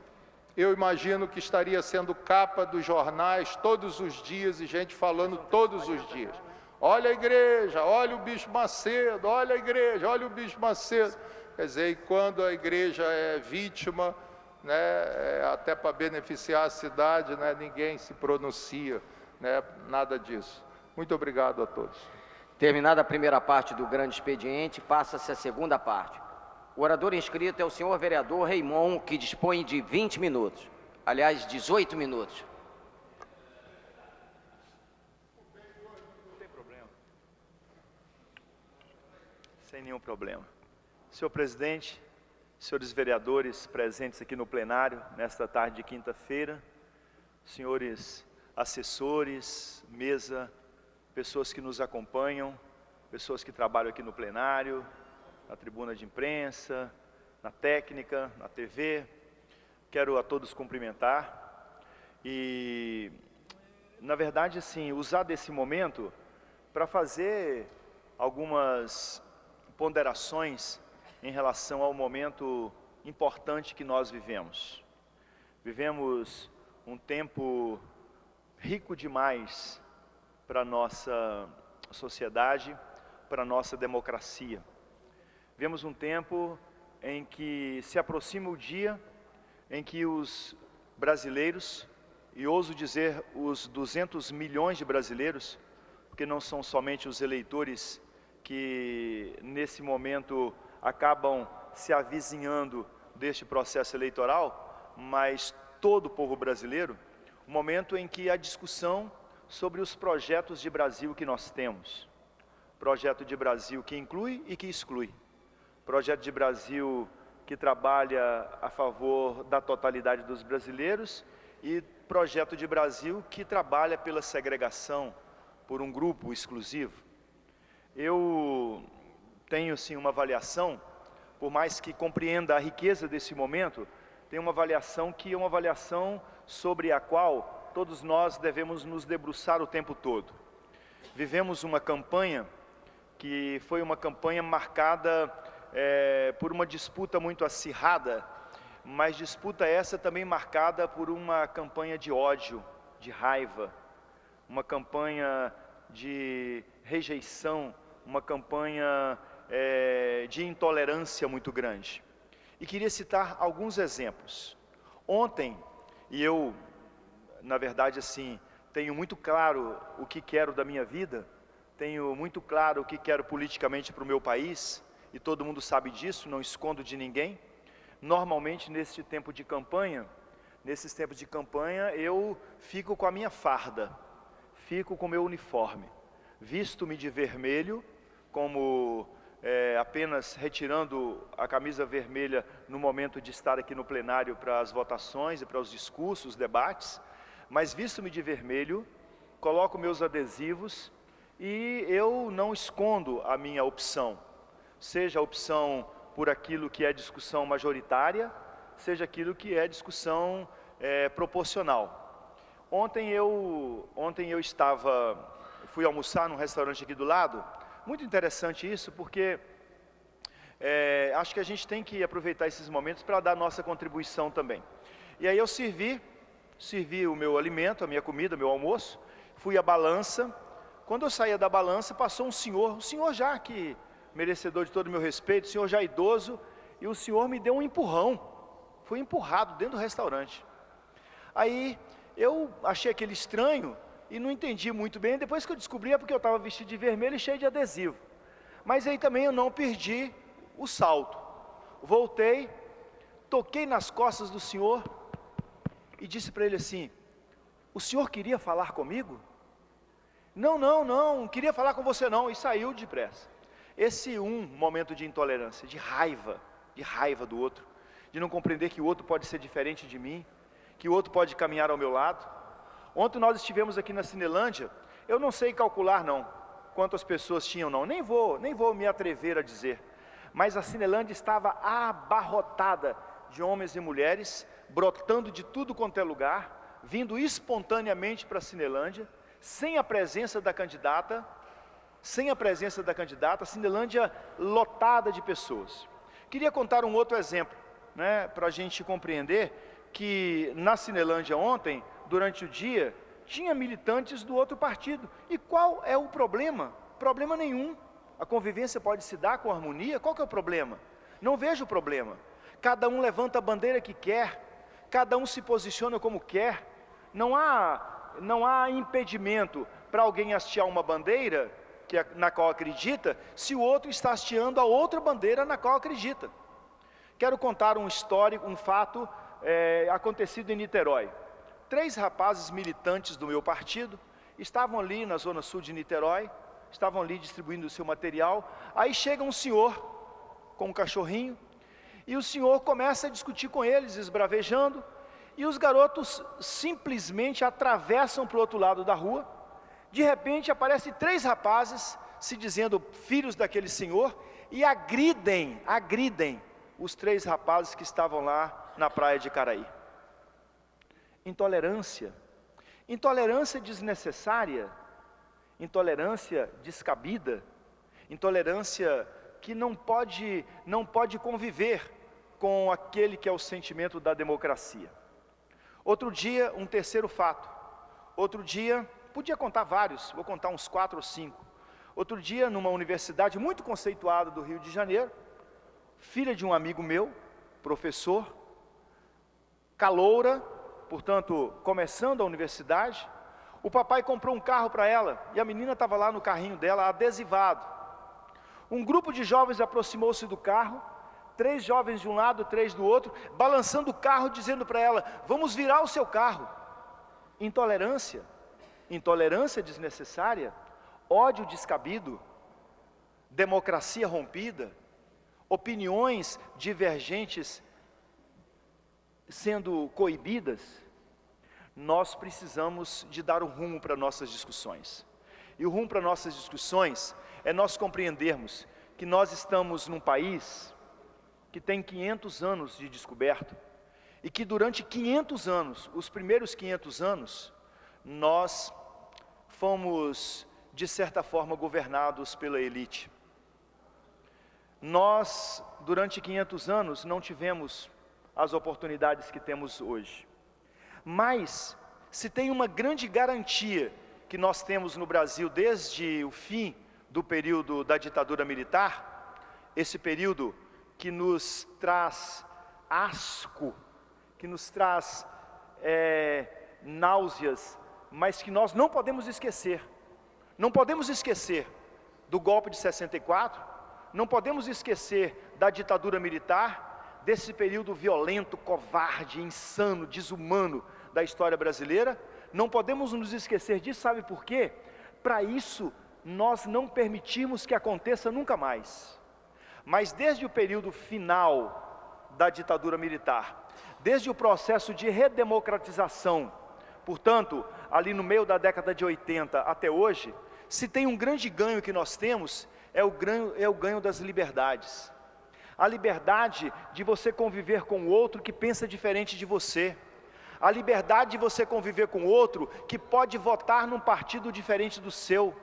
eu imagino que estaria sendo capa dos jornais todos os dias e gente falando todos os dias. Olha a igreja, olha o Bispo Macedo, olha a igreja, olha o Bispo Macedo. Quer dizer, e quando a igreja é vítima, né, até para beneficiar a cidade, né, ninguém se pronuncia, né, nada disso. Muito obrigado a todos. Terminada a primeira parte do grande expediente, passa-se a segunda parte. O orador inscrito é o senhor vereador Raimon, que dispõe de 20 minutos. Aliás, 18 minutos. Sem nenhum problema. Senhor presidente, senhores vereadores presentes aqui no plenário, nesta tarde de quinta-feira, senhores assessores, mesa, pessoas que nos acompanham, pessoas que trabalham aqui no plenário, na tribuna de imprensa, na técnica, na TV, quero a todos cumprimentar e, na verdade, assim, usar desse momento para fazer algumas ponderações em relação ao momento importante que nós vivemos. Vivemos um tempo rico demais para a nossa sociedade, para a nossa democracia. Vivemos um tempo em que se aproxima o dia em que os brasileiros, e ouso dizer os 200 milhões de brasileiros, porque não são somente os eleitores que nesse momento acabam se avizinhando deste processo eleitoral, mas todo o povo brasileiro, o momento em que a discussão sobre os projetos de Brasil que nós temos. Projeto de Brasil que inclui e que exclui. Projeto de Brasil que trabalha a favor da totalidade dos brasileiros e projeto de Brasil que trabalha pela segregação, por um grupo exclusivo. Eu tenho, sim, uma avaliação, por mais que compreenda a riqueza desse momento, tem uma avaliação que é uma avaliação sobre a qual todos nós devemos nos debruçar o tempo todo. Vivemos uma campanha que foi uma campanha marcada por uma disputa muito acirrada, mas disputa essa também marcada por uma campanha de ódio, de raiva, uma campanha de rejeição, uma campanha de intolerância muito grande. E queria citar alguns exemplos. Ontem, e eu, na verdade, assim, tenho muito claro o que quero da minha vida, tenho muito claro o que quero politicamente para o meu país, e todo mundo sabe disso, não escondo de ninguém. Normalmente, nesses tempos de campanha, eu fico com a minha farda, fico com o meu uniforme, visto-me de vermelho, como apenas retirando a camisa vermelha no momento de estar aqui no plenário para as votações e para os discursos, os debates, mas visto-me de vermelho, coloco meus adesivos e eu não escondo a minha opção, seja a opção por aquilo que é discussão majoritária, seja aquilo que é discussão proporcional. Ontem eu fui almoçar num restaurante aqui do lado, Muito interessante isso, porque acho que a gente tem que aproveitar esses momentos para dar nossa contribuição também. E aí eu servi o meu alimento, a minha comida, meu almoço, fui à balança. Quando eu saía da balança, passou um senhor já que merecedor de todo o meu respeito, o senhor já idoso, e o senhor me deu um empurrão. Fui empurrado dentro do restaurante. Aí eu achei aquele estranho e não entendi muito bem. Depois que eu descobri é porque eu estava vestido de vermelho e cheio de adesivo. Mas aí também eu não perdi o salto. Voltei, toquei nas costas do senhor e disse para ele assim: o senhor queria falar comigo? Não queria falar com você não. E saiu depressa. Esse momento de intolerância, de raiva do outro, de não compreender que o outro pode ser diferente de mim, que o outro pode caminhar ao meu lado. Ontem nós estivemos aqui na Cinelândia, eu não sei calcular não, quantas pessoas tinham não, nem vou me atrever a dizer, mas a Cinelândia estava abarrotada de homens e mulheres, brotando de tudo quanto é lugar, vindo espontaneamente para a Cinelândia, sem a presença da candidata, a Cinelândia lotada de pessoas. Queria contar um outro exemplo, para a gente compreender que na Cinelândia ontem, durante o dia, tinha militantes do outro partido. E qual é o problema? Problema nenhum. A convivência pode se dar com harmonia, qual que é o problema? Não vejo problema. Cada um levanta a bandeira que quer, cada um se posiciona como quer. Não há impedimento para alguém hastear uma bandeira na qual acredita, se o outro está hasteando a outra bandeira na qual acredita. Quero contar um fato acontecido em Niterói. 3 rapazes militantes do meu partido estavam ali na zona sul de Niterói, estavam ali distribuindo o seu material. Aí chega um senhor com um cachorrinho e o senhor começa a discutir com eles, esbravejando, e os garotos simplesmente atravessam para o outro lado da rua. De repente aparecem 3 rapazes se dizendo filhos daquele senhor e agridem os 3 rapazes que estavam lá na praia de Caraí. Intolerância desnecessária, intolerância descabida, intolerância que não pode conviver com aquele que é o sentimento da democracia. Outro dia, um terceiro fato. Outro dia, podia contar vários, vou contar uns 4 ou 5. Outro dia, numa universidade muito conceituada do Rio de Janeiro, filha de um amigo meu, professor, caloura, portanto, começando a universidade, o papai comprou um carro para ela, e a menina estava lá no carrinho dela, adesivado. Um grupo de jovens aproximou-se do carro, 3 jovens de um lado, 3 do outro, balançando o carro, dizendo para ela: vamos virar o seu carro. Intolerância desnecessária, ódio descabido, democracia rompida, opiniões divergentes sendo coibidas. Nós precisamos de dar um rumo para nossas discussões. E o rumo para nossas discussões é nós compreendermos que nós estamos num país que tem 500 anos de descoberto, e que durante 500 anos, os primeiros 500 anos, nós fomos, de certa forma, governados pela elite. Nós, durante 500 anos, não tivemos as oportunidades que temos hoje. Mas, se tem uma grande garantia que nós temos no Brasil desde o fim do período da ditadura militar, esse período que nos traz asco, que nos traz náuseas, mas que nós não podemos esquecer. Não podemos esquecer do golpe de 64, não podemos esquecer da ditadura militar, desse período violento, covarde, insano, desumano da história brasileira. Não podemos nos esquecer disso, sabe por quê? Para isso, nós não permitimos que aconteça nunca mais. Mas desde o período final da ditadura militar, desde o processo de redemocratização, portanto, ali no meio da década de 80 até hoje, se tem um grande ganho que nós temos, é o ganho das liberdades. A liberdade de você conviver com o outro que pensa diferente de você. A liberdade de você conviver com outro que pode votar num partido diferente do seu.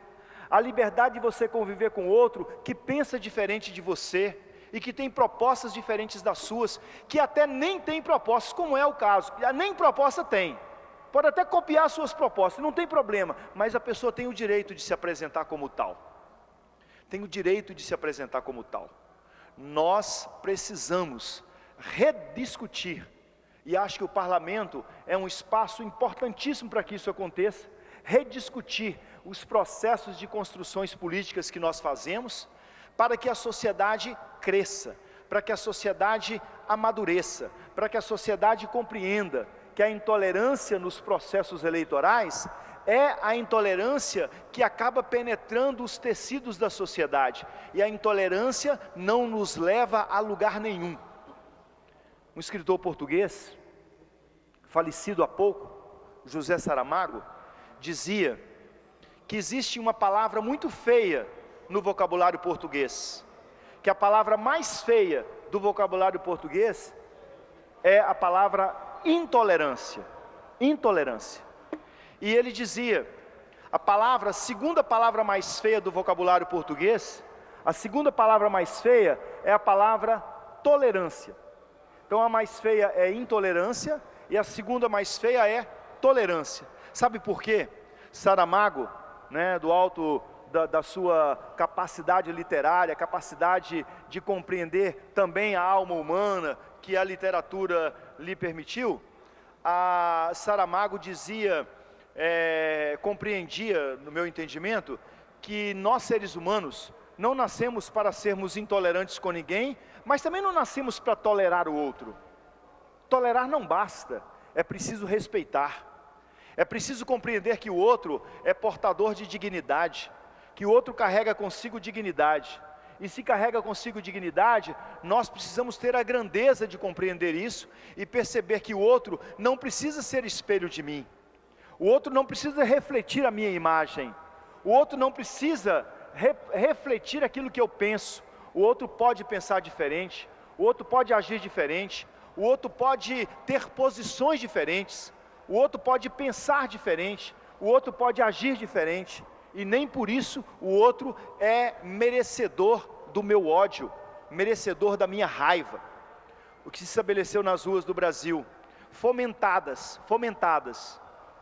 a liberdade de você conviver com outro que pensa diferente de você e que tem propostas diferentes das suas, que até nem tem propostas, como é o caso, nem proposta tem. Pode até copiar suas propostas, não tem problema, mas a pessoa tem o direito de se apresentar como tal. Tem o direito de se apresentar como tal. Nós precisamos rediscutir, e acho que o parlamento é um espaço importantíssimo para que isso aconteça, rediscutir os processos de construções políticas que nós fazemos, para que a sociedade cresça, para que a sociedade amadureça, para que a sociedade compreenda que a intolerância nos processos eleitorais é a intolerância que acaba penetrando os tecidos da sociedade, e a intolerância não nos leva a lugar nenhum. Um escritor português, falecido há pouco, José Saramago, dizia que existe uma palavra muito feia no vocabulário português, que a palavra mais feia do vocabulário português é a palavra intolerância. Intolerância. E ele dizia, a segunda palavra mais feia do vocabulário português, a segunda palavra mais feia é a palavra tolerância. Então a mais feia é intolerância e a segunda mais feia é tolerância. Sabe por quê? Saramago, do alto da sua capacidade literária, capacidade de compreender também a alma humana, que a literatura lhe permitiu, a Saramago dizia, compreendia, no meu entendimento, que nós seres humanos não nascemos para sermos intolerantes com ninguém, mas também não nascemos para tolerar o outro. Tolerar não basta, é preciso respeitar, é preciso compreender que o outro é portador de dignidade, que o outro carrega consigo dignidade, e se carrega consigo dignidade, nós precisamos ter a grandeza de compreender isso, e perceber que o outro não precisa ser espelho de mim, o outro não precisa refletir a minha imagem, o outro não precisa refletir aquilo que eu penso, o outro pode pensar diferente, o outro pode agir diferente, o outro pode ter posições diferentes, o outro pode pensar diferente, o outro pode agir diferente, e nem por isso o outro é merecedor do meu ódio, merecedor da minha raiva. O que se estabeleceu nas ruas do Brasil, fomentadas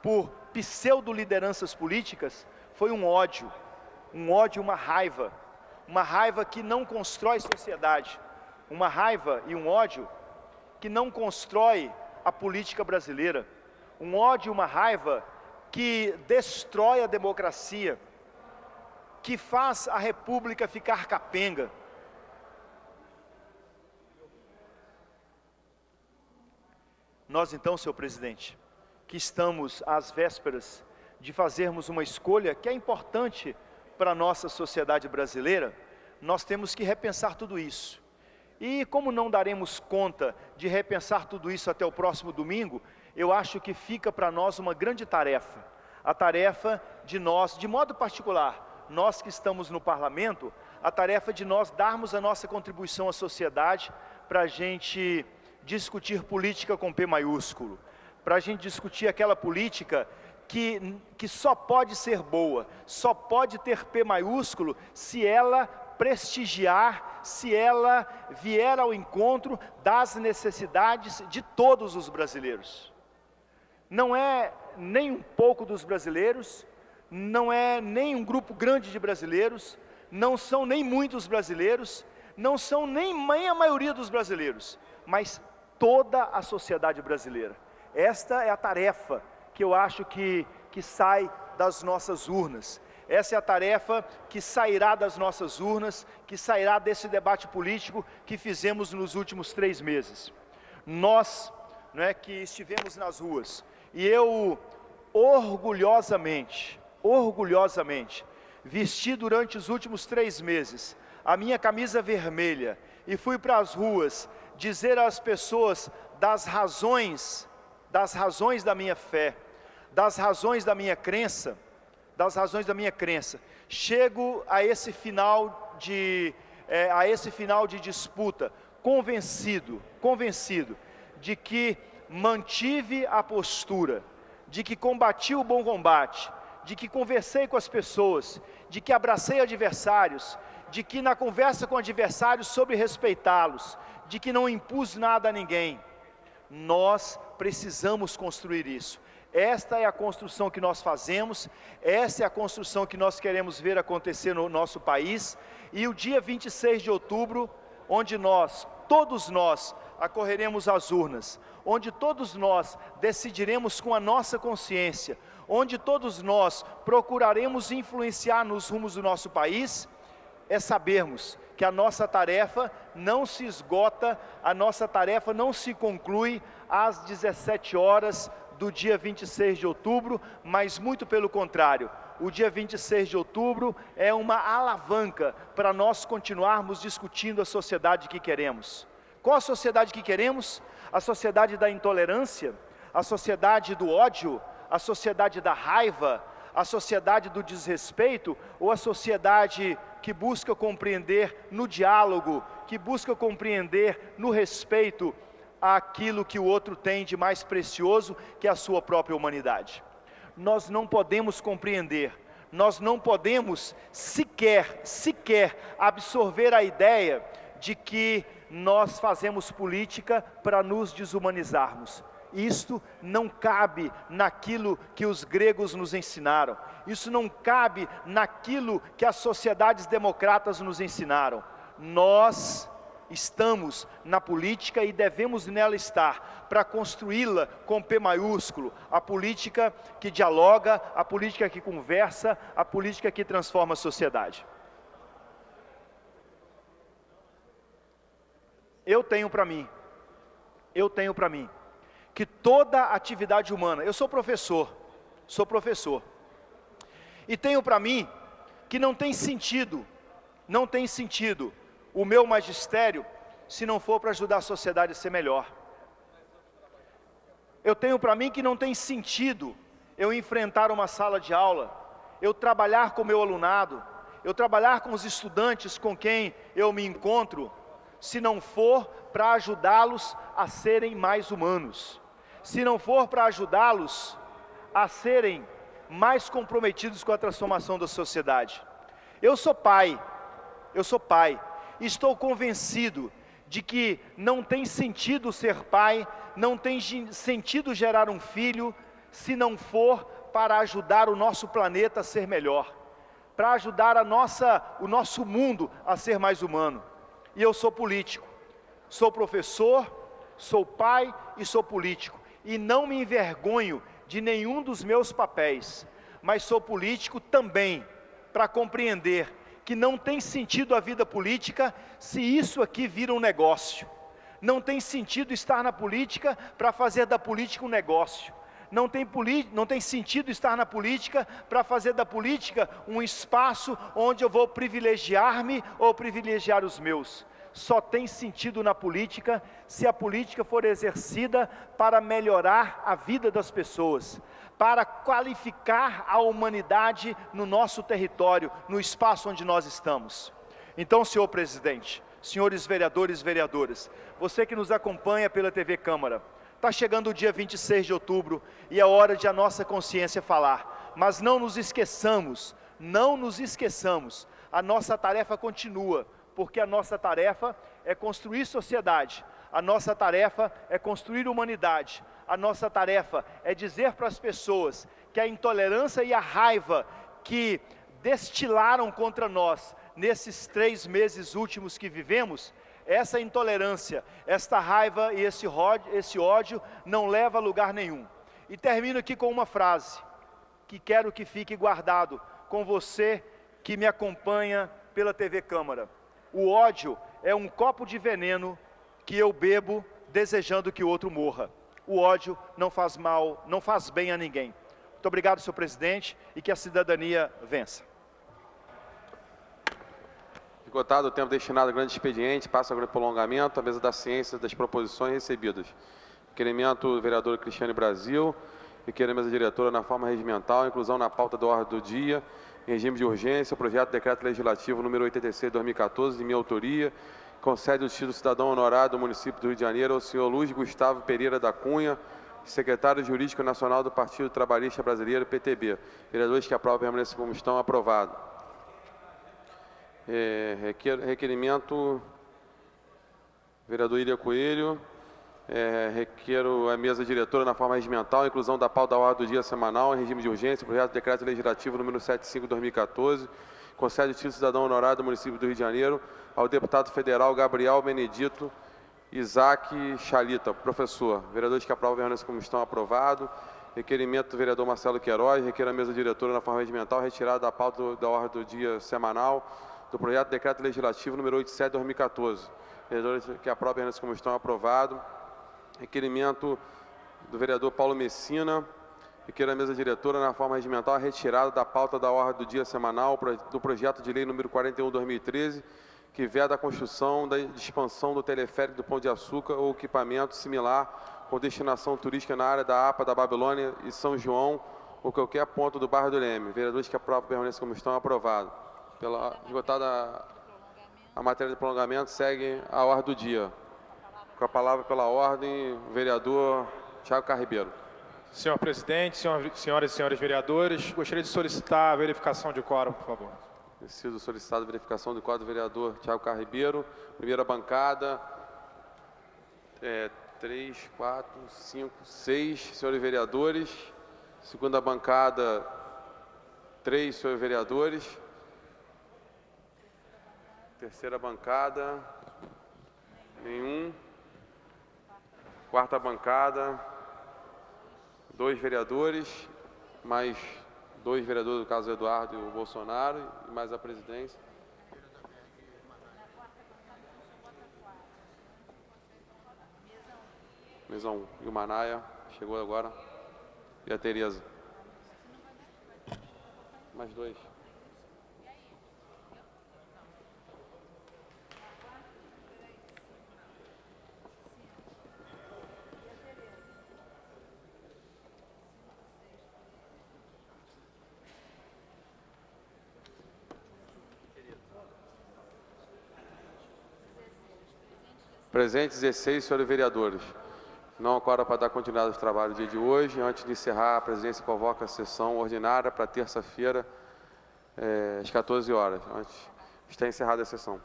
por pseudo-lideranças políticas, foi um ódio, uma raiva que não constrói sociedade, uma raiva e um ódio que não constrói a política brasileira, um ódio e uma raiva que destrói a democracia, que faz a república ficar capenga. Nós então, senhor presidente, que estamos às vésperas de fazermos uma escolha que é importante para a nossa sociedade brasileira, nós temos que repensar tudo isso. E como não daremos conta de repensar tudo isso até o próximo domingo, eu acho que fica para nós uma grande tarefa, a tarefa de nós, de modo particular, nós que estamos no parlamento, a tarefa de nós darmos a nossa contribuição à sociedade para a gente discutir política com P maiúsculo, para a gente discutir aquela política que só pode ser boa, só pode ter P maiúsculo se ela prestigiar, se ela vier ao encontro das necessidades de todos os brasileiros. Não é nem um pouco dos brasileiros, não é nem um grupo grande de brasileiros, não são nem muitos brasileiros, não são nem a maioria dos brasileiros, mas toda a sociedade brasileira. Esta é a tarefa que eu acho que sai das nossas urnas. Essa é a tarefa que sairá das nossas urnas, que sairá desse debate político que fizemos nos últimos 3 meses. Nós, que estivemos nas ruas, e eu orgulhosamente, vesti durante os últimos 3 meses a minha camisa vermelha e fui para as ruas dizer às pessoas das razões da minha fé, das razões da minha crença, chego a esse final de disputa, convencido de que mantive a postura, de que combati o bom combate, de que conversei com as pessoas, de que abracei adversários, de que na conversa com adversários soube respeitá-los, de que não impus nada a ninguém. Nós precisamos construir isso. Esta é a construção que nós fazemos, essa é a construção que nós queremos ver acontecer no nosso país, e o dia 26 de outubro, onde todos nós, acorreremos às urnas, onde todos nós decidiremos com a nossa consciência, onde todos nós procuraremos influenciar nos rumos do nosso país, é sabermos que a nossa tarefa não se esgota, a nossa tarefa não se conclui às 17 horas do dia 26 de outubro, mas muito pelo contrário, o dia 26 de outubro é uma alavanca para nós continuarmos discutindo a sociedade que queremos. Qual a sociedade que queremos? A sociedade da intolerância, a sociedade do ódio, a sociedade da raiva, a sociedade do desrespeito, ou a sociedade que busca compreender no diálogo, que busca compreender no respeito aquilo que o outro tem de mais precioso, que é a sua própria humanidade. Nós não podemos compreender, nós não podemos sequer absorver a ideia de que nós fazemos política para nos desumanizarmos. Isto não cabe naquilo que os gregos nos ensinaram, isso não cabe naquilo que as sociedades democratas nos ensinaram. Nós estamos na política e devemos nela estar, para construí-la com P maiúsculo, a política que dialoga, a política que conversa, a política que transforma a sociedade. Eu tenho para mim, que toda atividade humana, eu sou professor, e tenho para mim que não tem sentido o meu magistério se não for para ajudar a sociedade a ser melhor. Eu tenho para mim que não tem sentido eu enfrentar uma sala de aula, eu trabalhar com o meu alunado, eu trabalhar com os estudantes com quem eu me encontro, se não for para ajudá-los a serem mais humanos, se não for para ajudá-los a serem mais comprometidos com a transformação da sociedade. Eu sou pai, estou convencido de que não tem sentido ser pai, não tem sentido gerar um filho, se não for para ajudar o nosso planeta a ser melhor, para ajudar o nosso mundo a ser mais humano. E eu sou político, sou professor, sou pai e sou político, e não me envergonho de nenhum dos meus papéis, mas sou político também para compreender que não tem sentido a vida política se isso aqui vira um negócio. Não tem sentido estar na política para fazer da política um negócio. Não tem sentido estar na política para fazer da política um espaço onde eu vou privilegiar-me ou privilegiar os meus. Só tem sentido na política se a política for exercida para melhorar a vida das pessoas, para qualificar a humanidade no nosso território, no espaço onde nós estamos. Então, senhor presidente, senhores vereadores e vereadoras, você que nos acompanha pela TV Câmara, está chegando o dia 26 de outubro e é hora de a nossa consciência falar, mas não nos esqueçamos, a nossa tarefa continua, porque a nossa tarefa é construir sociedade, a nossa tarefa é construir humanidade, a nossa tarefa é dizer para as pessoas que a intolerância e a raiva que destilaram contra nós nesses 3 meses últimos que vivemos, essa intolerância, esta raiva e esse ódio não leva a lugar nenhum. E termino aqui com uma frase, que quero que fique guardado com você que me acompanha pela TV Câmara. O ódio é um copo de veneno que eu bebo desejando que o outro morra. O ódio não faz mal, não faz bem a ninguém. Muito obrigado, senhor presidente, e que a cidadania vença. Esgotado o tempo destinado ao grande expediente, passa agora o prolongamento, à mesa da ciência das proposições recebidas. Requerimento do vereador Cristiane Brasil, requerimento da mesa diretora na forma regimental, inclusão na pauta da ordem do dia, em regime de urgência, o projeto de decreto legislativo número 86 de 2014, de minha autoria, concede o título cidadão honorário do município do Rio de Janeiro ao senhor Luiz Gustavo Pereira da Cunha, secretário jurídico nacional do Partido Trabalhista Brasileiro, PTB. Vereadores que aprovam permanecem como estão, aprovado. Requerimento, vereador Ilha Coelho. Requero a mesa diretora na forma regimental, a inclusão da pauta da ordem do dia semanal em regime de urgência, projeto de decreto legislativo número 75/2014, concede o título de cidadão honorário do município do Rio de Janeiro ao deputado federal Gabriel Benedito Isaac Chalita, professor. Vereadores que aprovam a como estão aprovado. Requerimento do vereador Marcelo Queiroz, requer a mesa diretora na forma regimental, retirada da pauta da ordem do dia semanal do projeto de decreto legislativo número 87/2014. Vereadores que aprovam como estão aprovado. Requerimento do vereador Paulo Messina, requer a mesa diretora na forma regimental, retirada da pauta da ordem do dia semanal do projeto de lei número 41/2013, que veda a construção da expansão do teleférico do Pão de Açúcar ou equipamento similar com destinação turística na área da APA da Babilônia e São João ou qualquer ponto do bairro do Leme. Vereadores que aprovam permanecem como estão aprovados. Pela esgotada a matéria de prolongamento, segue a ordem do dia. Com a palavra pela ordem, o vereador Thiago Carribeiro. Senhor presidente, senhoras e senhores vereadores, gostaria de solicitar a verificação de quórum, por favor. Tem sido solicitada a verificação do quadro do vereador Thiago Carribeiro. Primeira bancada, 3, 4, 5, 6 senhores vereadores. Segunda bancada, 3 senhores vereadores. Terceira bancada, nenhum. Quarta bancada, 2 vereadores, mais 2 vereadores, do caso Eduardo e o Bolsonaro, e mais a presidência. Mesa 1. E o Manaia, chegou agora. E a Tereza. Mais 2. Presentes 16 senhores vereadores. Não agora para dar continuidade aos trabalhos do dia de hoje. Antes de encerrar, a presidência convoca a sessão ordinária para terça-feira, às 14 horas. Antes, está encerrada a sessão.